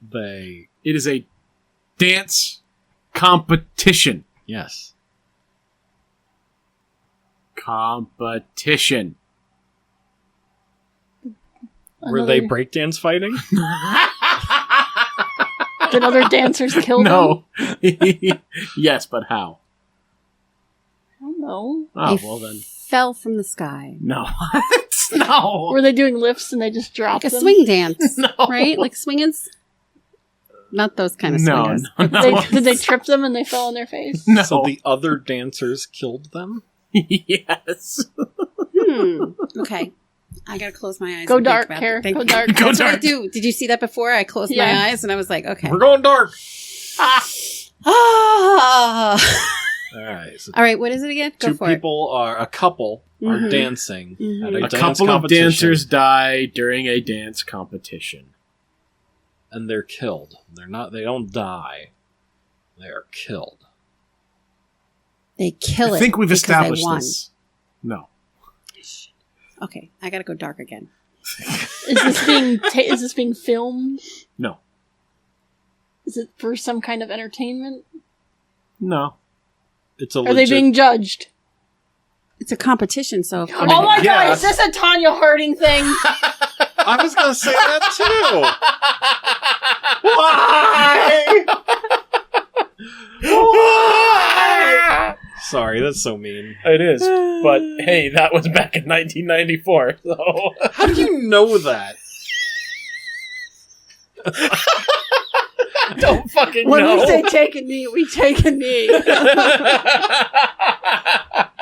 Speaker 1: they...
Speaker 2: It is a dance competition.
Speaker 1: Yes.
Speaker 2: Competition.
Speaker 1: Were they breakdance fighting?
Speaker 3: Did other dancers kill them?
Speaker 2: No. Yes, but how?
Speaker 3: I don't know.
Speaker 2: Oh,
Speaker 4: They
Speaker 2: well then.
Speaker 4: fell from the sky.
Speaker 2: No. No.
Speaker 3: Were they doing lifts and they just dropped
Speaker 4: Like a
Speaker 3: them?
Speaker 4: swing dance,
Speaker 2: No.
Speaker 4: right? Like swingers? Not those kind of
Speaker 2: No,
Speaker 4: swingers.
Speaker 2: no.
Speaker 3: Did they trip them and they fell on their face?
Speaker 2: No.
Speaker 1: So the other dancers killed them?
Speaker 2: Yes.
Speaker 4: Okay. I gotta close my eyes.
Speaker 3: Go
Speaker 4: and think
Speaker 3: dark,
Speaker 4: about
Speaker 3: Kara.
Speaker 4: it. Thank
Speaker 3: Go
Speaker 4: you.
Speaker 3: dark.
Speaker 2: Go
Speaker 4: That's what I
Speaker 2: dark.
Speaker 4: do. Did you see that before? I closed
Speaker 3: Yeah.
Speaker 4: my eyes and I was like, okay.
Speaker 1: We're going dark!
Speaker 4: Ah.
Speaker 1: Alright, so
Speaker 4: All right. What is it again? Go for it.
Speaker 1: a couple are
Speaker 4: Mhm.
Speaker 1: dancing
Speaker 4: Mhm.
Speaker 1: at a
Speaker 2: A
Speaker 1: dance
Speaker 2: couple of
Speaker 1: competition,
Speaker 2: dancers die during a dance competition.
Speaker 1: and they're killed. They don't die. They are killed.
Speaker 4: They kill it.
Speaker 2: I think we've
Speaker 4: because they
Speaker 2: established
Speaker 4: won.
Speaker 2: this. No.
Speaker 4: Okay, I gotta go dark again.
Speaker 3: Is this being filmed?
Speaker 2: No.
Speaker 3: Is it for some kind of entertainment?
Speaker 2: No.
Speaker 1: It's a
Speaker 3: Are they being judged?
Speaker 4: It's a competition, so of course.
Speaker 3: Oh my god,
Speaker 2: Yes.
Speaker 3: is this a Tanya Harding thing?
Speaker 1: I was gonna say that too! Why? Sorry, that's so mean.
Speaker 2: It is. But hey, that was back in 1994, so.
Speaker 1: How do you know that?
Speaker 2: I don't fucking
Speaker 3: When
Speaker 2: know.
Speaker 3: we say take a knee, we take a knee.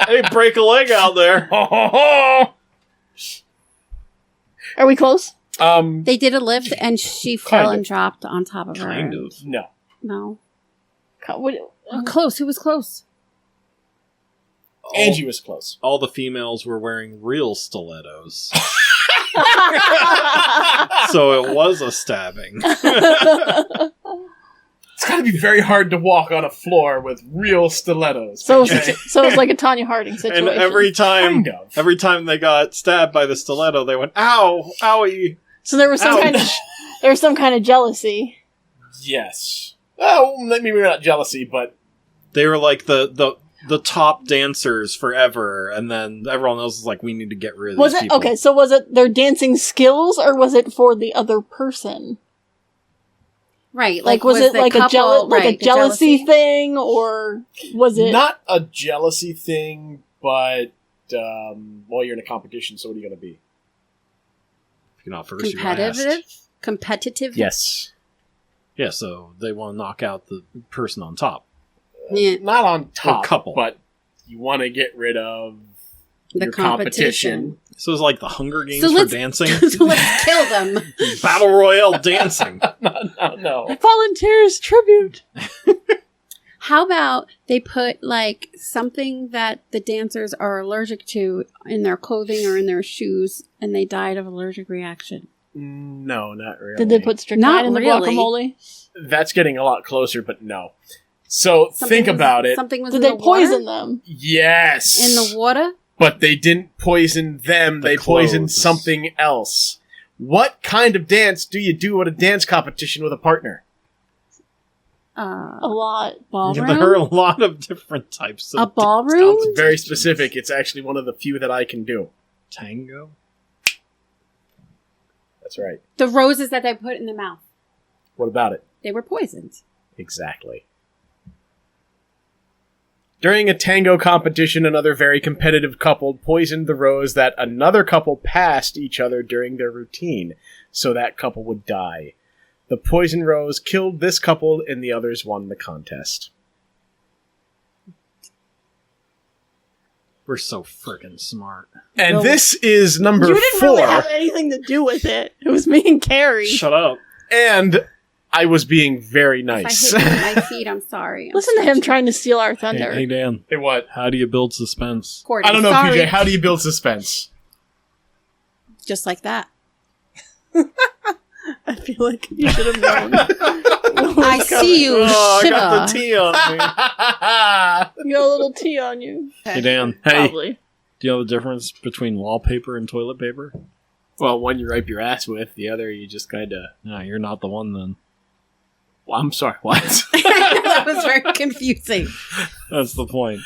Speaker 1: Hey, break a leg out there.
Speaker 3: Are we close?
Speaker 4: They did a lift and she fell and dropped on top of her.
Speaker 1: Kind of.
Speaker 2: No.
Speaker 4: No.
Speaker 3: What,
Speaker 4: Close. Who was close?
Speaker 2: Angie was close.
Speaker 1: All the females were wearing real stilettos. So it was a stabbing.
Speaker 2: It's gotta be very hard to walk on a floor with real stilettos.
Speaker 3: so,
Speaker 2: PJ.
Speaker 3: so it's like a Tanya Harding situation.
Speaker 1: And every
Speaker 2: Kind of.
Speaker 1: time they got stabbed by the stiletto, they went, ow, owie.
Speaker 3: So there was some kind of jealousy.
Speaker 2: Yes. Oh, maybe not jealousy, but
Speaker 1: They were like the top dancers forever, and then everyone else is like, we need to get rid of
Speaker 3: Was
Speaker 1: these
Speaker 3: it
Speaker 1: people.
Speaker 3: okay? So was it their dancing skills, or was it for the other person?
Speaker 4: Right.
Speaker 3: Like was it
Speaker 4: the
Speaker 3: like
Speaker 4: couple-
Speaker 3: a
Speaker 4: right, the
Speaker 3: jealousy thing, or was it
Speaker 2: not a jealousy thing, but well, you're in a competition, so what are you gonna be?
Speaker 1: If you're not first, you're last.
Speaker 4: Competitive?
Speaker 2: Yes.
Speaker 1: Yeah, so they want to knock out the person on top.
Speaker 4: Yeah.
Speaker 2: Not on top,
Speaker 1: couple.
Speaker 2: but you want to get rid of
Speaker 4: The
Speaker 2: your
Speaker 4: competition.
Speaker 1: So it's like the Hunger Games
Speaker 4: So
Speaker 1: for
Speaker 4: let's-
Speaker 1: dancing.
Speaker 4: So let's kill them.
Speaker 1: Battle Royale dancing.
Speaker 2: No.
Speaker 3: volunteers tribute?
Speaker 4: How about they put like something that the dancers are allergic to in their clothing or in their shoes, and they died of allergic reaction?
Speaker 2: No, not really.
Speaker 3: Did they put strychnine
Speaker 4: Not
Speaker 3: in the
Speaker 4: really.
Speaker 3: guacamole?
Speaker 2: That's getting a lot closer, but no. So think about it.
Speaker 4: Something was
Speaker 3: Did
Speaker 4: in
Speaker 3: they
Speaker 4: the
Speaker 3: poison
Speaker 4: water?
Speaker 3: them?
Speaker 2: Yes.
Speaker 4: In the water?
Speaker 2: But they didn't poison them.
Speaker 1: The
Speaker 2: They poisoned
Speaker 1: clothes.
Speaker 2: something else. What kind of dance do you do at a dance competition with a partner?
Speaker 3: A lot.
Speaker 4: Ballroom?
Speaker 1: There are a lot of different types of
Speaker 4: A ballroom?
Speaker 2: It's very specific. It's actually one of the few that I can do.
Speaker 1: Tango?
Speaker 2: That's right.
Speaker 4: The roses that they put in the mouth.
Speaker 2: What about it?
Speaker 4: They were poisoned.
Speaker 2: Exactly. During a tango competition, another very competitive couple poisoned the rose that another couple passed each other during their routine, so that couple would die. The poison rose killed this couple, and the others won the contest.
Speaker 1: We're so freaking smart.
Speaker 2: And
Speaker 3: No.
Speaker 2: this is number
Speaker 3: You didn't
Speaker 2: 4.
Speaker 3: really have anything to do with it. It was me and Carrie.
Speaker 1: Shut up.
Speaker 2: And I was being very nice.
Speaker 4: If I hit you with my feet, I'm sorry. I'm
Speaker 3: Listen to him
Speaker 4: stretching.
Speaker 3: trying to steal our thunder.
Speaker 1: Hey, Dan,
Speaker 2: Hey, what?
Speaker 1: how do you build suspense?
Speaker 4: Courtney,
Speaker 2: I don't know,
Speaker 4: sorry.
Speaker 2: PJ. How do you build suspense?
Speaker 4: Just like that.
Speaker 3: I feel like you should have known.
Speaker 4: I see you,
Speaker 1: Oh, I
Speaker 4: shiver.
Speaker 1: got the tea on me.
Speaker 3: You got a little tea on you.
Speaker 1: Hey, Dan,
Speaker 2: Hey.
Speaker 3: Probably.
Speaker 1: do you know the difference between wallpaper and toilet paper?
Speaker 2: Well, one you wipe your ass with, the other you just kind of...
Speaker 1: No, you're not the one then.
Speaker 2: Well, I'm sorry, what?
Speaker 4: That was very confusing.
Speaker 1: That's the point.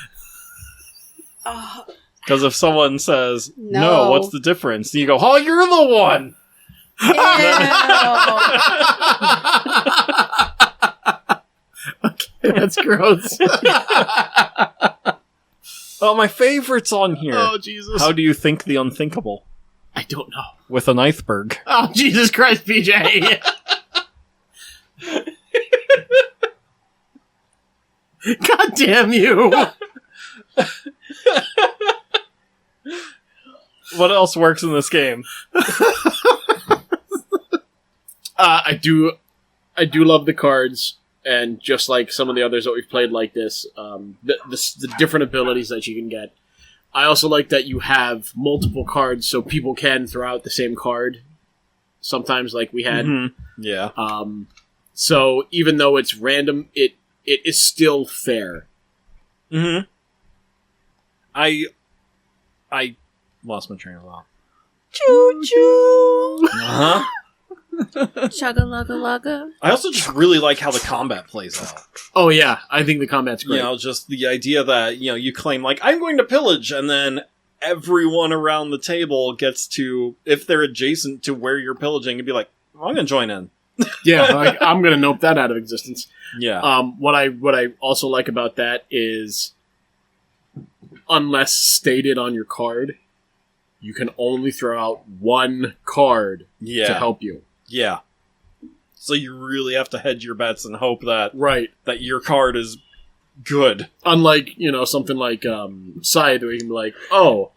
Speaker 4: Oh,
Speaker 1: Because if someone says,
Speaker 4: No.
Speaker 1: no, what's the difference? You go, oh, you're the one!
Speaker 2: Okay, that's gross.
Speaker 1: Oh, my favorite's on here.
Speaker 2: Oh, Jesus.
Speaker 1: How do you think the unthinkable?
Speaker 2: I don't know.
Speaker 1: With an iceberg.
Speaker 2: Oh, Jesus Christ, PJ. God damn you.
Speaker 1: What else works in this game?
Speaker 2: I do love the cards, and just like some of the others that we've played like this, the different abilities that you can get. I also like that you have multiple cards, so people can throw out the same card. Sometimes, like we had.
Speaker 1: Mm-hmm. Yeah.
Speaker 2: So even though it's random, it is still fair.
Speaker 1: Mm-hmm. I lost my train of thought.
Speaker 3: Choo choo.
Speaker 1: Uh-huh.
Speaker 4: Chugga-lugga-lugga.
Speaker 1: I also just really like how the combat plays out.
Speaker 2: Oh yeah, I think the combat's great.
Speaker 1: You know, just the idea that, you know, you claim, like, I'm going to pillage, and then everyone around the table gets to, if they're adjacent to where you're pillaging, and be like, I'm going to join in.
Speaker 2: Yeah, like, I'm gonna nope that out of existence.
Speaker 1: Yeah.
Speaker 2: What I also like about that is, unless stated on your card, you can only throw out one card to help you.
Speaker 1: Yeah. So you really have to hedge your bets and hope that
Speaker 2: Right.
Speaker 1: that your card is good.
Speaker 2: Unlike, you know, something like Scythe, where you can be like, oh,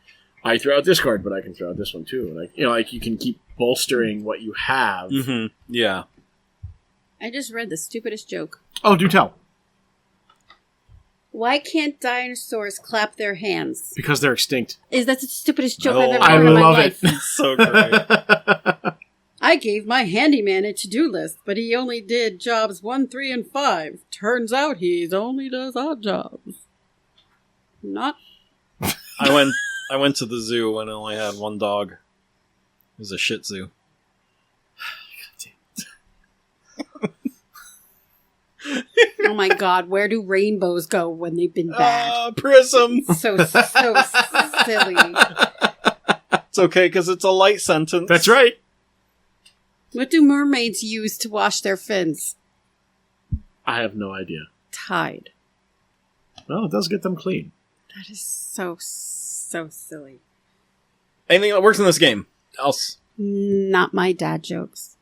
Speaker 2: I throw out this card, but I can throw out this one too. Like, you know, like you can keep bolstering what you have.
Speaker 1: Mm-hmm. Yeah.
Speaker 4: I just read the stupidest joke.
Speaker 2: Oh, do tell.
Speaker 4: Why can't dinosaurs clap their hands?
Speaker 2: Because they're extinct.
Speaker 4: That's the stupidest joke
Speaker 1: Oh,
Speaker 4: I've ever
Speaker 2: I
Speaker 4: heard in my
Speaker 2: love
Speaker 4: life.
Speaker 2: it.
Speaker 1: It's so great.
Speaker 4: I gave my handyman a to-do list, but he only did jobs 1, 3, and 5. Turns out he only does odd jobs. Not.
Speaker 1: I went to the zoo and I only had one dog. It was a Shih Tzu.
Speaker 4: Oh my god, where do rainbows go when they've been bad?
Speaker 1: Prism!
Speaker 4: So silly.
Speaker 1: It's okay because it's a light sentence.
Speaker 2: That's right.
Speaker 4: What do mermaids use to wash their fins?
Speaker 2: I have no idea.
Speaker 4: Tide.
Speaker 2: Well, it does get them clean.
Speaker 4: That is so silly.
Speaker 1: Anything that works in this game? Else?
Speaker 4: Not my dad jokes.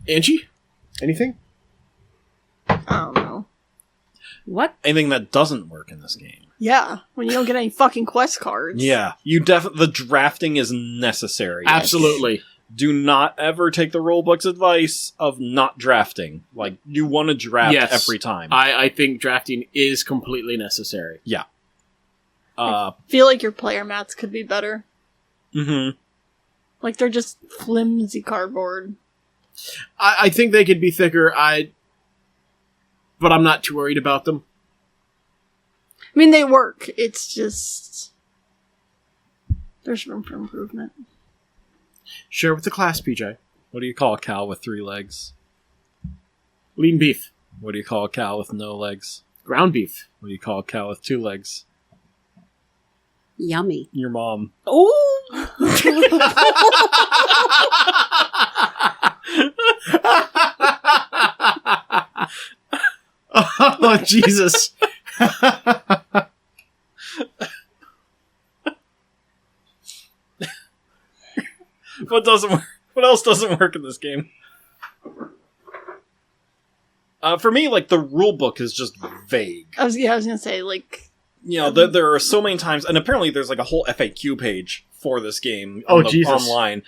Speaker 2: Angie? Anything?
Speaker 3: I don't know.
Speaker 4: What?
Speaker 1: Anything that doesn't work in this game?
Speaker 3: Yeah, when you don't get any fucking quest cards.
Speaker 1: Yeah. The drafting is necessary.
Speaker 2: Absolutely.
Speaker 1: Do not ever take the rulebook's advice of not drafting. Like, you want to draft every time.
Speaker 2: I think drafting is completely necessary.
Speaker 1: Yeah.
Speaker 3: I feel like your player mats could be better.
Speaker 1: Mm-hmm.
Speaker 3: Like, they're just flimsy cardboard.
Speaker 2: I think they could be thicker, but I'm not too worried about them.
Speaker 3: I mean, they work. It's just... there's room for improvement.
Speaker 2: Share with the class, PJ.
Speaker 1: What do you call a cow with 3 legs?
Speaker 2: Lean beef.
Speaker 1: What do you call a cow with no legs?
Speaker 2: Ground beef.
Speaker 1: What do you call a cow with 2 legs?
Speaker 4: Yummy.
Speaker 1: Your mom.
Speaker 3: Oh!
Speaker 2: Oh, Jesus.
Speaker 1: What doesn't work? What else doesn't work in this game? For me, like, the rule book is just vague.
Speaker 3: I was gonna say, like...
Speaker 1: You know, there are so many times, and apparently there's like a whole FAQ page for this game
Speaker 2: Jesus.
Speaker 1: online.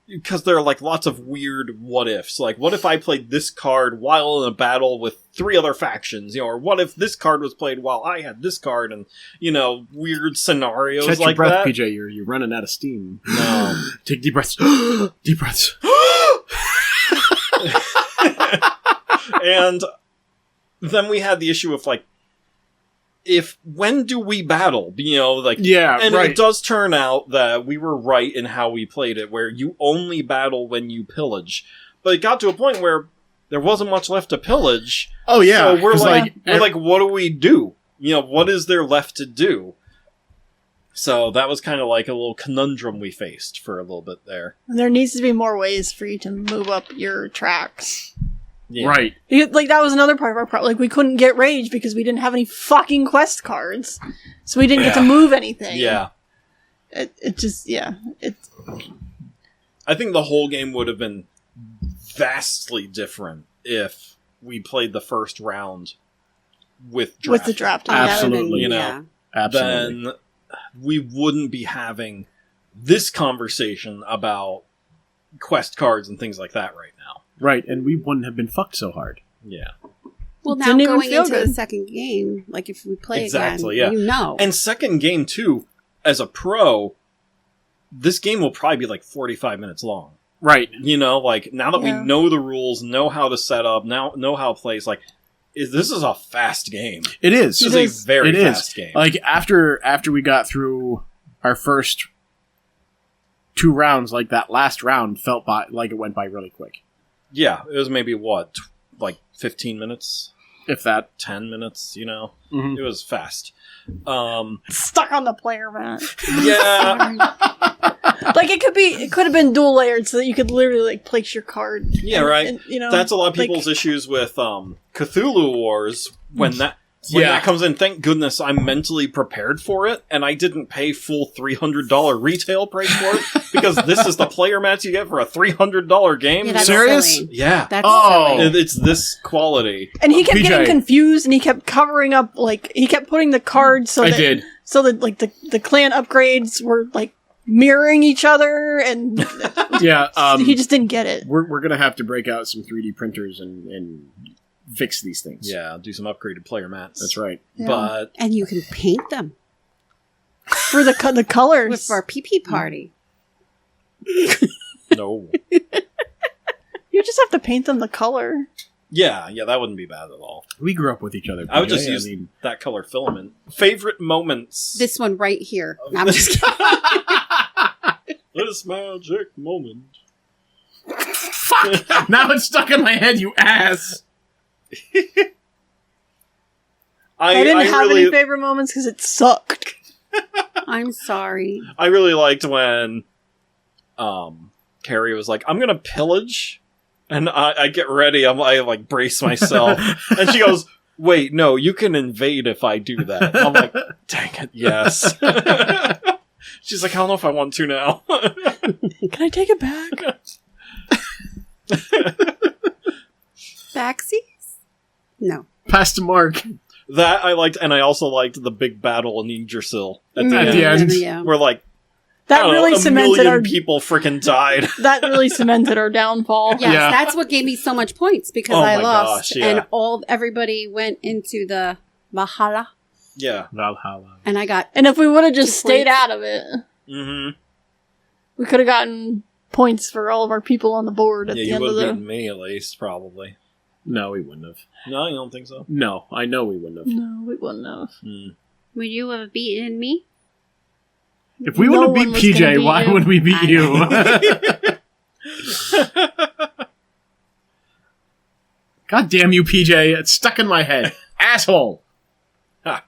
Speaker 1: Because there are like lots of weird what ifs. Like, what if I played this card while in a battle with 3 other factions? You know, or what if this card was played while I had this card? And, you know, weird scenarios
Speaker 2: Catch
Speaker 1: like
Speaker 2: your breath,
Speaker 1: that.
Speaker 2: PJ. You're running out of steam.
Speaker 1: No.
Speaker 2: Take deep breaths. Deep breaths.
Speaker 1: And then we had the issue of like, when do we battle? You know, like,
Speaker 2: Yeah,
Speaker 1: and
Speaker 2: right.
Speaker 1: it does turn out that we were right in how we played it, where you only battle when you pillage. But it got to a point where there wasn't much left to pillage.
Speaker 2: Oh, yeah.
Speaker 1: So we're
Speaker 2: 'Cause,
Speaker 1: like, what do we do? You know, what is there left to do? So that was kind of like a little conundrum we faced for a little bit there.
Speaker 3: And there needs to be more ways for you to move up your tracks.
Speaker 1: Yeah.
Speaker 2: Right.
Speaker 3: Like, that was another part of our problem. Like, we couldn't get Rage because we didn't have any fucking quest cards. So we didn't get to move anything.
Speaker 1: Yeah.
Speaker 3: It just, yeah.
Speaker 1: I think the whole game would have been vastly different if we played the first round with draft.
Speaker 3: With the draft.
Speaker 4: Oh, that would've been-
Speaker 2: Absolutely.
Speaker 1: You know,
Speaker 4: yeah.
Speaker 2: Absolutely.
Speaker 1: Then we wouldn't be having this conversation about quest cards and things like that right now.
Speaker 2: Right, and we wouldn't have been fucked so hard.
Speaker 1: Yeah.
Speaker 4: Well, now
Speaker 3: Didn't even
Speaker 4: going
Speaker 3: feel
Speaker 4: into the
Speaker 3: good.
Speaker 4: second game, like if we play
Speaker 1: Exactly,
Speaker 4: again,
Speaker 1: yeah.
Speaker 4: you know.
Speaker 1: And second game, too, as a pro, this game will probably be like 45 minutes long.
Speaker 2: Right.
Speaker 1: You know, like, now that
Speaker 3: Yeah.
Speaker 1: we know the rules, know how to set up, now know how it plays, like, this is a fast game.
Speaker 2: It is.
Speaker 1: This
Speaker 3: It
Speaker 1: is
Speaker 3: is.
Speaker 1: a very
Speaker 2: It is.
Speaker 1: fast game.
Speaker 2: Like, after we got through our first 2 rounds, like, that last round felt like it went by really quick.
Speaker 1: Yeah, it was maybe, like 15 minutes?
Speaker 2: If that.
Speaker 1: 10 minutes, you know?
Speaker 2: Mhm.
Speaker 1: It was fast.
Speaker 3: Stuck on the player mat.
Speaker 1: Yeah,
Speaker 3: Like, it could have been dual layered so that you could literally, like, place your card.
Speaker 1: Yeah, right.
Speaker 3: And, you know,
Speaker 1: that's a lot of
Speaker 3: like-
Speaker 1: people's issues with Cthulhu Wars when that comes in. Thank goodness I'm mentally prepared for it, and I didn't pay full $300 retail price for it because this is the player mats you get for a $300 game.
Speaker 4: Yeah, that's
Speaker 2: Serious?
Speaker 4: silly.
Speaker 1: Yeah,
Speaker 4: That's
Speaker 2: Oh.
Speaker 4: silly.
Speaker 1: it's this quality.
Speaker 3: And he kept
Speaker 2: PJ.
Speaker 3: getting confused, and he kept covering up, like, he kept putting the cards so
Speaker 2: I
Speaker 3: that,
Speaker 2: did.
Speaker 3: so that, like, the clan upgrades were, like, mirroring each other, and
Speaker 2: Yeah.
Speaker 3: he just didn't get it.
Speaker 2: We're going to have to break out some 3D printers and fix these things.
Speaker 1: Yeah, do some upgraded player mats.
Speaker 2: That's right.
Speaker 3: Yeah.
Speaker 1: But
Speaker 4: And you can paint them
Speaker 3: For the colors.
Speaker 4: with our PP party.
Speaker 1: no.
Speaker 3: You just have to paint them the color.
Speaker 1: Yeah, that wouldn't be bad at all.
Speaker 2: We grew up with each other.
Speaker 1: I would
Speaker 2: PJ.
Speaker 1: just use that color filament. Favorite moments.
Speaker 4: This one right here. No, I'm just kidding.
Speaker 1: This magic moment.
Speaker 2: Fuck! Now it's stuck in my head, you ass!
Speaker 3: I didn't have
Speaker 1: really,
Speaker 3: any favorite moments because it sucked.
Speaker 4: I'm sorry.
Speaker 1: I really liked when Carrie was like, I'm gonna pillage, and I get ready, I like brace myself, and she goes, wait, no, you can invade if I do that. I'm like, dang it, yes. She's like, I don't know if I want to now.
Speaker 3: Can I take it back?
Speaker 4: Backsies? No.
Speaker 2: Pass to Mark.
Speaker 1: That I liked, and I also liked the big battle in Yggdrasil at the
Speaker 2: At
Speaker 1: end.
Speaker 2: the end.
Speaker 4: Yeah.
Speaker 1: Where like,
Speaker 3: That
Speaker 1: I don't
Speaker 3: really
Speaker 1: know, a
Speaker 3: cemented
Speaker 1: million
Speaker 3: our
Speaker 1: people freaking died.
Speaker 3: that really cemented our downfall.
Speaker 4: Yes,
Speaker 2: Yeah.
Speaker 4: that's what gave me so much points because
Speaker 1: Oh
Speaker 4: I
Speaker 1: my
Speaker 4: lost
Speaker 1: gosh, yeah.
Speaker 4: and everybody went into the Valhalla
Speaker 1: Yeah.
Speaker 2: Valhalla.
Speaker 4: and I got
Speaker 3: And if we would have just
Speaker 4: 2
Speaker 3: stayed
Speaker 4: points.
Speaker 3: out of it,
Speaker 1: Mm-hmm.
Speaker 3: we could have gotten points for all of our people on the board at
Speaker 1: Yeah,
Speaker 3: the
Speaker 1: you
Speaker 3: end
Speaker 1: would
Speaker 3: of
Speaker 1: have
Speaker 3: the.
Speaker 1: beaten me at least, probably.
Speaker 2: No, we wouldn't have.
Speaker 1: No, you don't think so?
Speaker 2: No, I know we wouldn't have.
Speaker 3: No, we wouldn't have.
Speaker 1: Hmm.
Speaker 4: would you have beaten me?
Speaker 2: If we
Speaker 3: No
Speaker 2: would have
Speaker 3: one
Speaker 2: beat
Speaker 3: was gonna
Speaker 2: PJ,
Speaker 3: beat
Speaker 2: why
Speaker 3: you.
Speaker 2: would we beat
Speaker 4: I
Speaker 2: you? God damn you, PJ. It's stuck in my head. Asshole.
Speaker 1: Ha.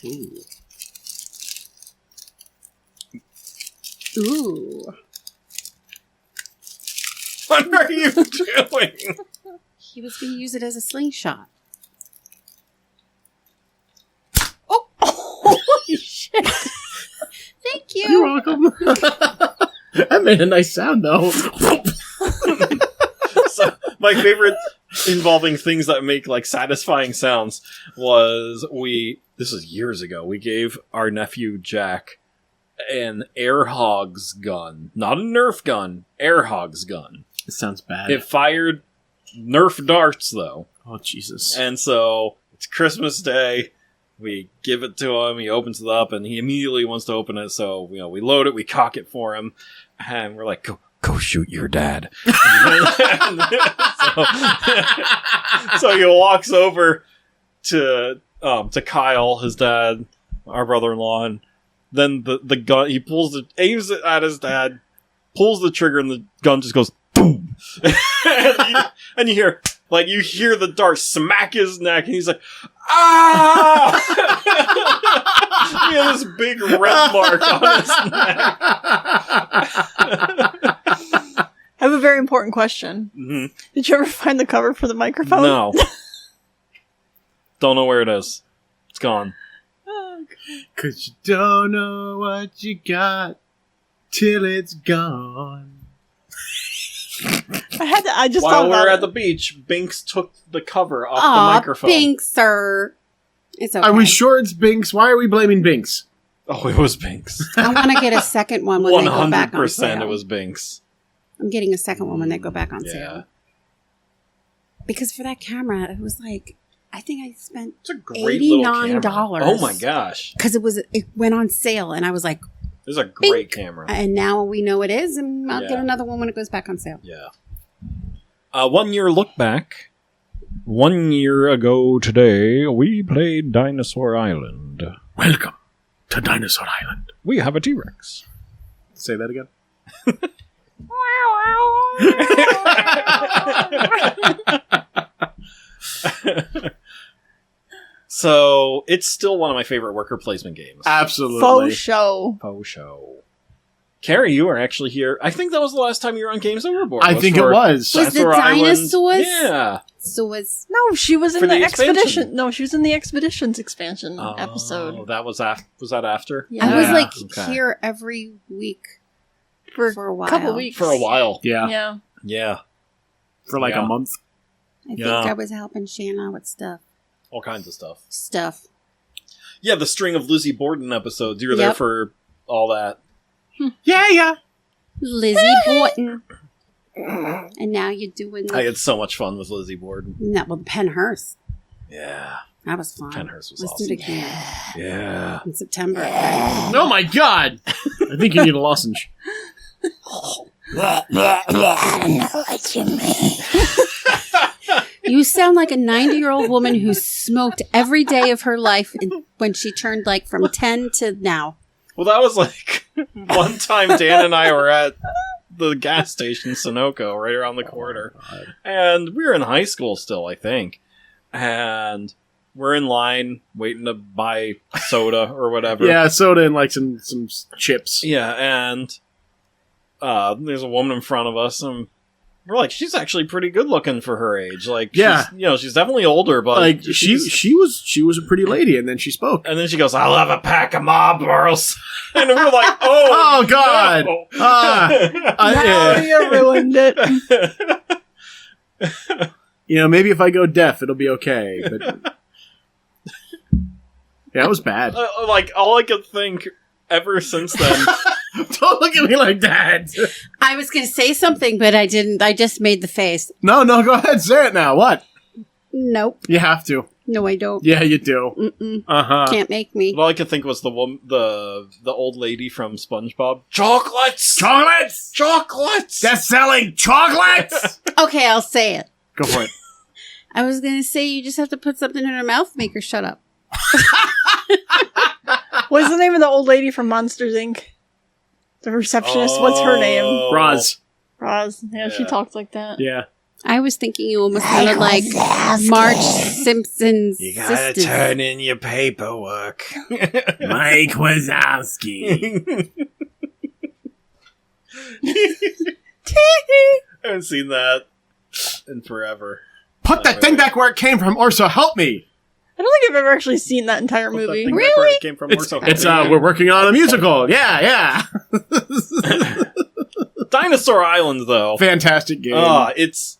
Speaker 2: Ooh.
Speaker 4: Ooh.
Speaker 1: What are you doing?
Speaker 4: He was going to use it as a slingshot.
Speaker 3: Holy shit!
Speaker 4: Thank
Speaker 2: You're
Speaker 4: you.
Speaker 2: welcome. That made a nice sound, though.
Speaker 1: So, my favorite involving things that make like satisfying sounds was this was years ago, we gave our nephew Jack an air hogs gun. Not a Nerf gun, air hogs gun.
Speaker 2: It sounds bad.
Speaker 1: It fired Nerf darts though.
Speaker 2: Oh, Jesus.
Speaker 1: And so it's Christmas Day. We give it to him. He opens it up, and he immediately wants to open it. So we load it, we cock it for him, and we're like, "Go shoot your dad." So he walks over to Kyle, his dad, our brother-in-law, and then the gun. He aims it at his dad, pulls the trigger, and the gun just goes. boom, and you hear the dart smack his neck, and he's like, ah! He had this big red mark on his neck.
Speaker 3: I have a very important question.
Speaker 1: Mm-hmm.
Speaker 3: Did you ever find the cover for the microphone?
Speaker 1: No. Don't know where it is. It's gone.
Speaker 5: Cause you don't know what you got till it's gone.
Speaker 3: I just
Speaker 1: While
Speaker 3: thought
Speaker 1: we
Speaker 3: about
Speaker 1: were
Speaker 3: it.
Speaker 1: at the beach, Binks took the cover off
Speaker 4: Aw,
Speaker 1: the microphone.
Speaker 4: Binks, sir. It's okay.
Speaker 5: Are we sure it's Binks? Why are we blaming Binks?
Speaker 1: Oh, it was Binks.
Speaker 4: I want to get a second one when they go back on
Speaker 1: 100%
Speaker 4: sale.
Speaker 1: it was Binks.
Speaker 4: I'm getting a second one when they go back on
Speaker 1: Yeah.
Speaker 4: sale. Because for that camera, it was like, I think I spent
Speaker 1: It's a great little camera.
Speaker 4: $89.
Speaker 1: Oh my gosh.
Speaker 4: because it went on sale, and I was like,
Speaker 1: This is a great
Speaker 4: Bink.
Speaker 1: camera.
Speaker 4: and now we know it is, and I'll
Speaker 1: Yeah.
Speaker 4: get another one when it goes back on sale.
Speaker 1: Yeah. 1 year look back. 1 year ago today, we played Dinosaur Island.
Speaker 5: Welcome to Dinosaur Island.
Speaker 1: We have a T-Rex.
Speaker 5: Say that again.
Speaker 1: So, it's still one of my favorite worker placement games.
Speaker 5: Absolutely.
Speaker 3: Faux show.
Speaker 1: Faux show. Carrie, you were actually here. I think that was the last time you were on Games Overboard.
Speaker 5: I think it
Speaker 1: for
Speaker 5: was.
Speaker 4: Was the
Speaker 1: Dinosaur Island.
Speaker 4: dinosaurs?
Speaker 1: Yeah.
Speaker 4: So it's
Speaker 3: No, she was
Speaker 1: For
Speaker 3: in the
Speaker 1: the expansion.
Speaker 3: expedition. No, she was in the expeditions expansion
Speaker 1: Oh,
Speaker 3: episode.
Speaker 1: that was was that after?
Speaker 3: Yeah.
Speaker 4: I was
Speaker 5: Yeah.
Speaker 4: like
Speaker 1: Okay.
Speaker 4: here every week
Speaker 3: For
Speaker 4: a while.
Speaker 3: couple weeks.
Speaker 1: For a while.
Speaker 5: Yeah.
Speaker 3: Yeah.
Speaker 1: Yeah.
Speaker 5: For like
Speaker 1: Yeah.
Speaker 5: a month.
Speaker 4: I think
Speaker 1: Yeah.
Speaker 4: I was helping Shanna with
Speaker 1: All kinds of stuff.
Speaker 4: stuff.
Speaker 1: Yeah, the string of Lizzie Borden episodes. You were there
Speaker 4: Yep.
Speaker 1: for all that.
Speaker 5: Yeah.
Speaker 4: Lizzie Borton. And now you're doing
Speaker 1: I had so much fun with Lizzie Borden.
Speaker 4: no, well, Penhurst.
Speaker 1: Yeah.
Speaker 4: That was fun.
Speaker 1: Penhurst was
Speaker 4: Let's
Speaker 1: awesome.
Speaker 4: do it again
Speaker 1: Yeah.
Speaker 4: in September.
Speaker 5: Oh my god! I think you need a lozenge.
Speaker 4: You sound like a 90-year-old woman who smoked every day of her life when she turned like from 10 to now.
Speaker 1: Well, that was like one time Dan and I were at the gas station Sunoco right around the corner. And we were in high school still, I think. And we're in line waiting to buy soda or whatever.
Speaker 5: Yeah, soda and like some chips.
Speaker 1: Yeah, and there's a woman in front of us, and we're like, she's actually pretty good looking for her age. Like,
Speaker 5: Yeah.
Speaker 1: she's definitely older, but
Speaker 5: Like she was a pretty lady, and then she spoke.
Speaker 1: And then she goes, "I'll have a pack of Marlboros," and we're like, "Oh,
Speaker 5: Oh god!
Speaker 1: no.
Speaker 3: Now you ruined it.
Speaker 5: You know, maybe if I go deaf, it'll be okay. But yeah, it was bad.
Speaker 1: Like all I could think ever since then.
Speaker 5: Don't look at me like that.
Speaker 4: I was going to say something, but I didn't. I just made the face.
Speaker 5: No, go ahead, say it now. What?
Speaker 4: Nope.
Speaker 5: You have to.
Speaker 4: No, I don't.
Speaker 5: Yeah, you do.
Speaker 4: Mm-mm.
Speaker 5: Uh-huh.
Speaker 4: Can't make me.
Speaker 1: All I could think was the old lady from SpongeBob. Chocolates,
Speaker 5: Chocolates!
Speaker 1: chocolates.
Speaker 5: They're selling chocolates!
Speaker 4: Okay, I'll say it.
Speaker 5: Go for it.
Speaker 4: I was going to say you just have to put something in her mouth, make her shut up.
Speaker 3: What's the name of the old lady from Monsters, Inc.? The receptionist. What's her name?
Speaker 5: Roz.
Speaker 3: Roz. Yeah, she
Speaker 1: Yeah.
Speaker 3: talks like that.
Speaker 5: Yeah.
Speaker 4: I was thinking you almost sounded like Marge Simpson's
Speaker 1: You gotta
Speaker 4: sisters.
Speaker 1: turn in your paperwork.
Speaker 5: Mike Wazowski.
Speaker 1: I haven't seen that in forever.
Speaker 5: Put that thing back where it came from, Orso, help me!
Speaker 3: I don't think I've ever actually seen that entire movie.
Speaker 1: That thing back where it came from,
Speaker 5: It's,
Speaker 1: Orso.
Speaker 5: we're working on a musical. Yeah.
Speaker 1: Dinosaur Island, though.
Speaker 5: Fantastic game.
Speaker 1: It's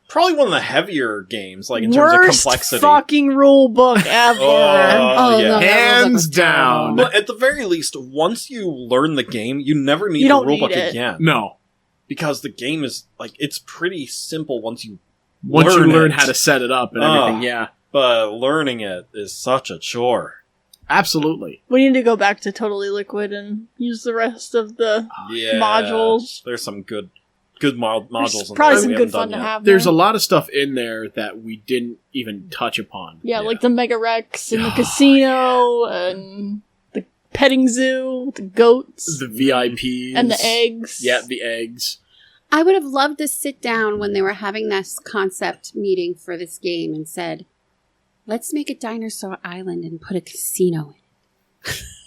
Speaker 1: probably one of the heavier games, like in terms
Speaker 3: Worst
Speaker 1: of complexity.
Speaker 3: fucking rule book ever.
Speaker 4: Oh,
Speaker 1: yeah.
Speaker 4: no.
Speaker 5: Hands
Speaker 4: That was
Speaker 5: down.
Speaker 1: But at the very least, once you learn the game, you never need
Speaker 3: You
Speaker 1: the
Speaker 3: don't
Speaker 1: rulebook
Speaker 3: need it.
Speaker 1: again.
Speaker 5: No.
Speaker 1: Because the game is, like, it's pretty simple once you
Speaker 5: Once you
Speaker 1: Learn
Speaker 5: learn
Speaker 1: it.
Speaker 5: how to set it up and
Speaker 1: Oh.
Speaker 5: everything, yeah.
Speaker 1: But learning it is such a chore.
Speaker 5: Absolutely.
Speaker 3: We need to go back to Totally Liquid and use the rest of the
Speaker 1: Yeah.
Speaker 3: modules.
Speaker 1: There's some good modules
Speaker 3: There's
Speaker 1: in
Speaker 3: probably
Speaker 1: there
Speaker 3: some
Speaker 1: we
Speaker 3: good
Speaker 1: haven't
Speaker 3: fun
Speaker 1: done
Speaker 3: to
Speaker 1: yet.
Speaker 3: have.
Speaker 5: There's a
Speaker 3: there.
Speaker 5: lot of stuff in there that we didn't even touch upon.
Speaker 3: Yeah,
Speaker 1: Yeah.
Speaker 3: like the Mega Rex and the casino and the petting zoo, with the goats
Speaker 5: The VIPs.
Speaker 3: and the eggs.
Speaker 5: Yeah, the eggs.
Speaker 4: I would have loved to sit down when they were having this concept meeting for this game and said, let's make a dinosaur island and put a casino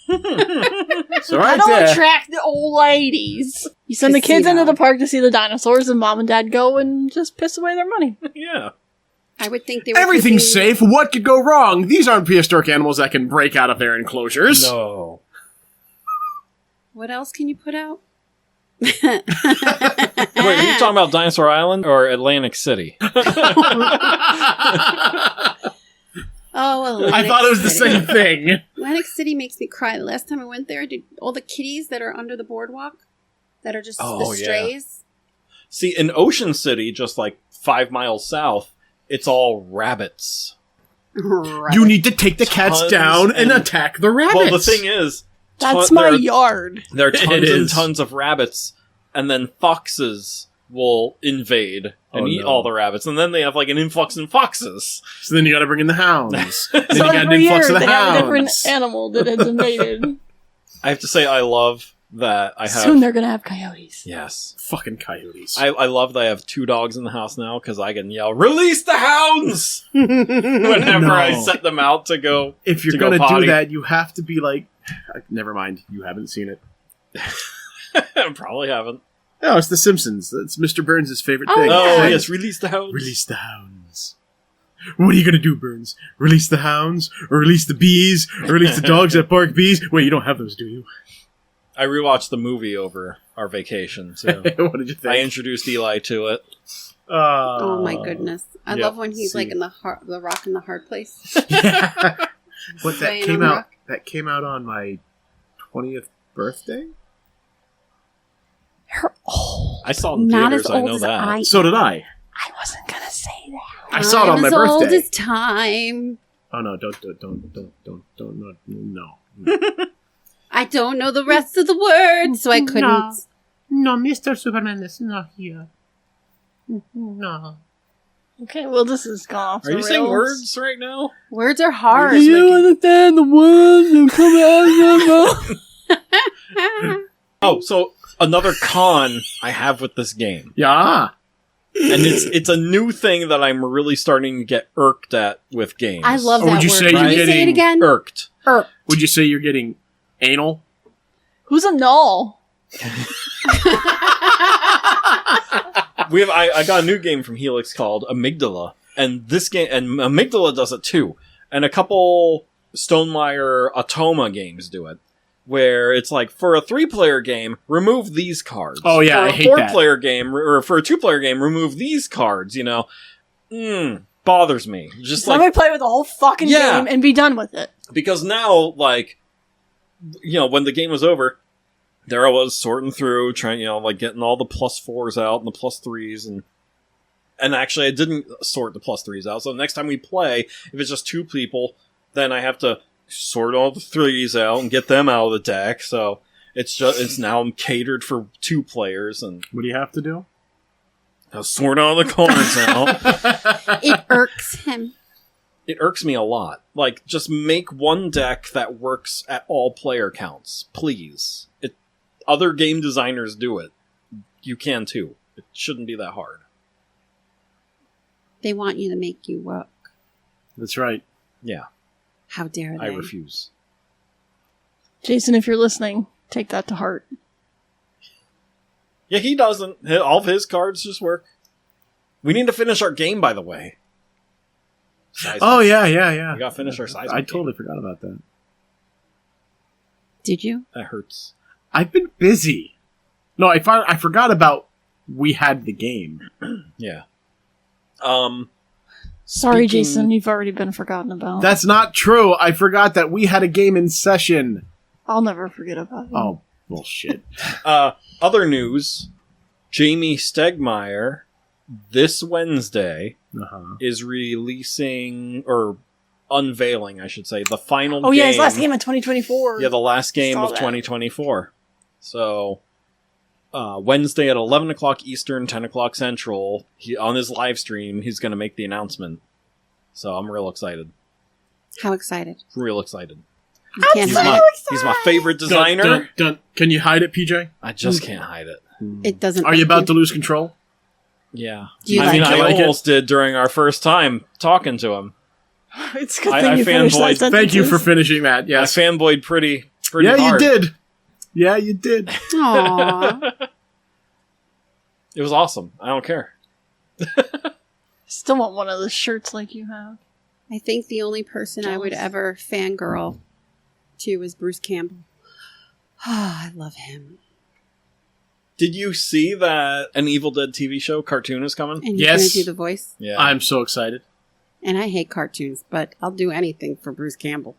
Speaker 4: in it.
Speaker 5: So right
Speaker 3: That'll
Speaker 5: there.
Speaker 3: attract the old ladies. You send the kids
Speaker 4: Casino.
Speaker 3: into the park to see the dinosaurs, and mom and dad go and just piss away their money.
Speaker 1: Yeah.
Speaker 4: I would think they were
Speaker 5: Everything's
Speaker 4: thinking-
Speaker 5: safe. What could go wrong? These aren't prehistoric animals that can break out of their enclosures.
Speaker 1: No.
Speaker 4: What else can you put out?
Speaker 1: Wait, are you talking about Dinosaur Island or Atlantic City?
Speaker 4: Oh,
Speaker 5: I thought it was the
Speaker 4: City.
Speaker 5: same thing.
Speaker 4: Atlantic City makes me cry. The last time I went there, did all the kitties that are under the boardwalk, that are just
Speaker 1: Oh,
Speaker 4: the
Speaker 1: yeah.
Speaker 4: strays.
Speaker 1: See, in Ocean City, just like 5 miles south, it's all rabbits.
Speaker 5: You need to take the cats
Speaker 1: Tons
Speaker 5: down and
Speaker 1: and-
Speaker 5: attack the rabbits.
Speaker 1: Well, the thing is,
Speaker 3: That's my
Speaker 1: there,
Speaker 3: yard.
Speaker 1: there are
Speaker 5: It
Speaker 1: tons and
Speaker 5: is.
Speaker 1: tons of rabbits, and then foxes will invade and
Speaker 5: Oh,
Speaker 1: eat
Speaker 5: no.
Speaker 1: all the rabbits, and then they have like an influx in foxes.
Speaker 5: So then you got to bring in the hounds. Then you
Speaker 3: So
Speaker 5: got an
Speaker 3: every
Speaker 5: influx
Speaker 3: year
Speaker 5: of the
Speaker 3: they have a different
Speaker 5: hounds.
Speaker 3: animal that has invaded.
Speaker 1: I have to say, I love that I have.
Speaker 3: Soon they're gonna have coyotes.
Speaker 1: Yes.
Speaker 5: Fucking coyotes.
Speaker 1: I love that I have 2 dogs in the house now because I can yell, "Release the hounds!" whenever I
Speaker 5: No.
Speaker 1: set them out to go.
Speaker 5: If you're
Speaker 1: to go
Speaker 5: gonna
Speaker 1: potty.
Speaker 5: do that, you have to be like, never mind. You haven't seen it.
Speaker 1: Probably haven't.
Speaker 5: No, it's The Simpsons. That's Mr. Burns' favorite
Speaker 3: Oh,
Speaker 5: thing.
Speaker 1: Oh,
Speaker 3: Yeah.
Speaker 1: yes, release the hounds.
Speaker 5: Release the hounds. What are you gonna do, Burns? Release the hounds? Or release the bees? Or release the dogs that bark bees? Wait, you don't have those, do you?
Speaker 1: I rewatched the movie over our vacation, so
Speaker 5: What did you think?
Speaker 1: I introduced Eli to it.
Speaker 4: Oh my goodness! I
Speaker 1: Yep.
Speaker 4: love when he's
Speaker 5: See.
Speaker 4: like in the rock in the hard place.
Speaker 5: Yeah. What that
Speaker 4: Playing
Speaker 5: came
Speaker 4: on
Speaker 5: out?
Speaker 4: rock.
Speaker 5: That came out on my 20th birthday.
Speaker 3: You're old.
Speaker 1: I saw it in
Speaker 4: Not
Speaker 1: theaters,
Speaker 4: as
Speaker 1: I
Speaker 4: old
Speaker 1: know
Speaker 4: as
Speaker 1: that.
Speaker 4: I.
Speaker 5: So did I.
Speaker 3: I wasn't gonna say that.
Speaker 5: I saw it on
Speaker 4: I'm
Speaker 5: my
Speaker 4: as old
Speaker 5: birthday.
Speaker 4: as time.
Speaker 5: Oh no! Don't no.
Speaker 4: I don't know the rest of the words, so I couldn't.
Speaker 5: No, Mr. Superman is not here. No.
Speaker 3: Okay, well this is gone off
Speaker 1: Are
Speaker 3: the
Speaker 1: you saying
Speaker 3: rails.
Speaker 1: words right now?
Speaker 4: Words are hard.
Speaker 1: Do you
Speaker 3: understand the words that come out of your mouth?
Speaker 1: Oh, so another con I have with this game.
Speaker 5: Yeah.
Speaker 1: And it's a new thing that I'm really starting to get irked at with games.
Speaker 4: I love
Speaker 5: Or
Speaker 4: that
Speaker 5: would you
Speaker 4: word.
Speaker 5: say
Speaker 4: Can
Speaker 5: you're
Speaker 4: you say it
Speaker 5: getting
Speaker 4: again?
Speaker 1: irked.
Speaker 5: Would you say you're getting anal?
Speaker 3: Who's a null?
Speaker 1: I got a new game from Helix called Amygdala, and this game and Amygdala does it too, and a couple Stonemaier Automa games do it, where it's like for a 3-player game, remove these cards.
Speaker 5: Oh, yeah,
Speaker 1: for
Speaker 5: I
Speaker 1: a
Speaker 5: hate
Speaker 1: 4-player game or for a 2-player game, remove these cards. You know, bothers me. Just
Speaker 3: Let
Speaker 1: like
Speaker 3: me play with the whole fucking
Speaker 1: Yeah.
Speaker 3: game and be done with it.
Speaker 1: because now, like, you know, when the game was over, there I was sorting through, trying, you know, like getting all the +4s out and the +3s, and actually I didn't sort the +3s out. So next time we play, if it's just 2 people, then I have to sort all the 3s out and get them out of the deck. So it's now catered for 2 players, and
Speaker 5: What do you have to do?
Speaker 1: I'll sort all the cards out.
Speaker 4: It irks him.
Speaker 1: It irks me a lot. Like, just make one deck that works at all player counts, please. Other game designers do it. You can too. It shouldn't be that hard.
Speaker 4: They want you to make you work.
Speaker 5: That's right.
Speaker 1: Yeah,
Speaker 4: How dare they?
Speaker 1: I refuse.
Speaker 3: Jason, if you're listening, take that to heart.
Speaker 1: Yeah, he doesn't. All of his cards just work. We need to finish our game, by the way. Seismic.
Speaker 5: Oh yeah.
Speaker 1: We gotta finish our size.
Speaker 5: I totally forgot about that.
Speaker 4: Did you?
Speaker 1: That hurts.
Speaker 5: I've been busy. No, I forgot about we had the game.
Speaker 1: Yeah.
Speaker 3: Sorry,
Speaker 1: speaking-
Speaker 3: Jason, you've already been forgotten about.
Speaker 5: That's not true. I forgot that we had a game in session.
Speaker 3: I'll never forget about it.
Speaker 5: Oh, bullshit.
Speaker 1: Other news. Jamie Stegmaier, this Wednesday,
Speaker 5: Uh-huh.
Speaker 1: is releasing, or unveiling, I should say, the final
Speaker 3: Oh
Speaker 1: game.
Speaker 3: yeah, his last game in 2024.
Speaker 1: Yeah, the last game
Speaker 3: Saw
Speaker 1: of
Speaker 3: that.
Speaker 1: 2024. So, Wednesday at 11 o'clock Eastern, 10 o'clock Central, on his live stream, he's going to make the announcement. So I'm real excited.
Speaker 4: How excited?
Speaker 1: Real excited.
Speaker 4: You can't
Speaker 1: He's
Speaker 4: hide
Speaker 1: my,
Speaker 4: it.
Speaker 1: he's my favorite designer.
Speaker 5: Dun, dun, dun. Can you hide it, PJ?
Speaker 1: I just can't hide it.
Speaker 4: It doesn't.
Speaker 5: Are you
Speaker 4: hurt
Speaker 5: about to lose control?
Speaker 1: Yeah.
Speaker 4: Do you
Speaker 1: I mean,
Speaker 4: like
Speaker 1: I
Speaker 5: it?
Speaker 1: almost did during our first time talking to him.
Speaker 3: It's a good
Speaker 1: I
Speaker 3: thing you finished
Speaker 1: fanboyed.
Speaker 3: that
Speaker 5: Thank you for
Speaker 3: sentence.
Speaker 5: finishing that.
Speaker 1: I
Speaker 5: Yes.
Speaker 1: fanboyed pretty
Speaker 5: Yeah,
Speaker 1: hard.
Speaker 5: you did. Yeah, you did.
Speaker 4: Aww.
Speaker 1: It was awesome. I don't care.
Speaker 3: Still want one of the shirts like you have.
Speaker 4: I think the only person I would
Speaker 3: Jealous.
Speaker 4: ever fangirl to is Bruce Campbell. I love him.
Speaker 1: Did you see that an Evil Dead TV show cartoon is coming?
Speaker 4: And he's
Speaker 5: Yes.
Speaker 4: going to do the voice.
Speaker 1: Yeah.
Speaker 5: I'm so excited.
Speaker 4: And I hate cartoons, but I'll do anything for Bruce Campbell.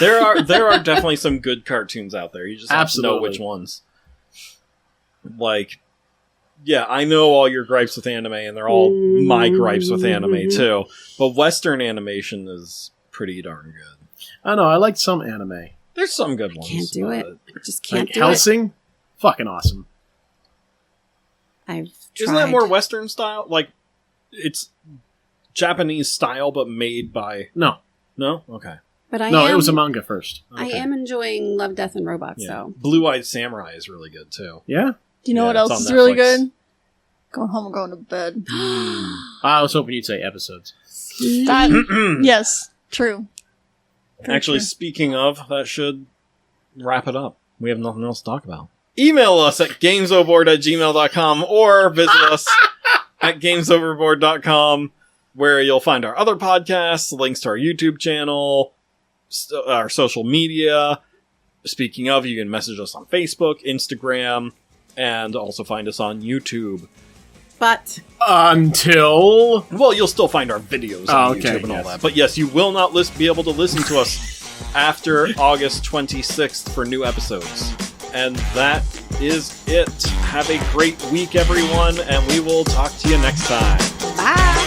Speaker 1: There are definitely some good cartoons out there. You just have to know
Speaker 5: Absolutely.
Speaker 1: which ones. Like, yeah, I know all your gripes with anime, and they're all my gripes with anime too. But Western animation is pretty darn good.
Speaker 5: I know. I like some anime.
Speaker 1: There's some good ones.
Speaker 4: Can't do it.
Speaker 1: but-
Speaker 4: Just can't
Speaker 5: Like
Speaker 4: do
Speaker 5: Helsing. Fucking awesome.
Speaker 4: it. I've
Speaker 1: Isn't that
Speaker 4: tried.
Speaker 1: more Western style? Like, it's Japanese style, but made by...
Speaker 5: No.
Speaker 1: No? Okay.
Speaker 4: But I
Speaker 5: No,
Speaker 4: am,
Speaker 5: it was a manga first.
Speaker 4: I
Speaker 1: Okay.
Speaker 4: am enjoying Love, Death, and Robots,
Speaker 1: Yeah.
Speaker 4: though.
Speaker 1: Blue-Eyed Samurai is really good, too.
Speaker 5: Yeah?
Speaker 3: Do you know
Speaker 1: Yeah,
Speaker 3: what
Speaker 1: it's
Speaker 3: else
Speaker 1: on
Speaker 3: is really
Speaker 1: Netflix.
Speaker 3: good? Going home and going to bed.
Speaker 5: I was hoping you'd say episodes.
Speaker 3: That, yes, true. Very
Speaker 1: Actually,
Speaker 3: true.
Speaker 1: speaking of, that should wrap it up. We have nothing else to talk about. Email us at gamesoverboard@gmail.com or visit us at gamesoverboard.com, where you'll find our other podcasts, links to our YouTube channel, our social media. Speaking of, you can message us on Facebook, Instagram, and also find us on YouTube.
Speaker 4: But
Speaker 5: Until...
Speaker 1: Well, you'll still find our videos
Speaker 5: Oh,
Speaker 1: on
Speaker 5: okay,
Speaker 1: YouTube and all
Speaker 5: yes.
Speaker 1: that. But yes, you will not be able to listen to us after August 26th for new episodes. And that is it. Have a great week, everyone, and we will talk to you next time.
Speaker 4: bye.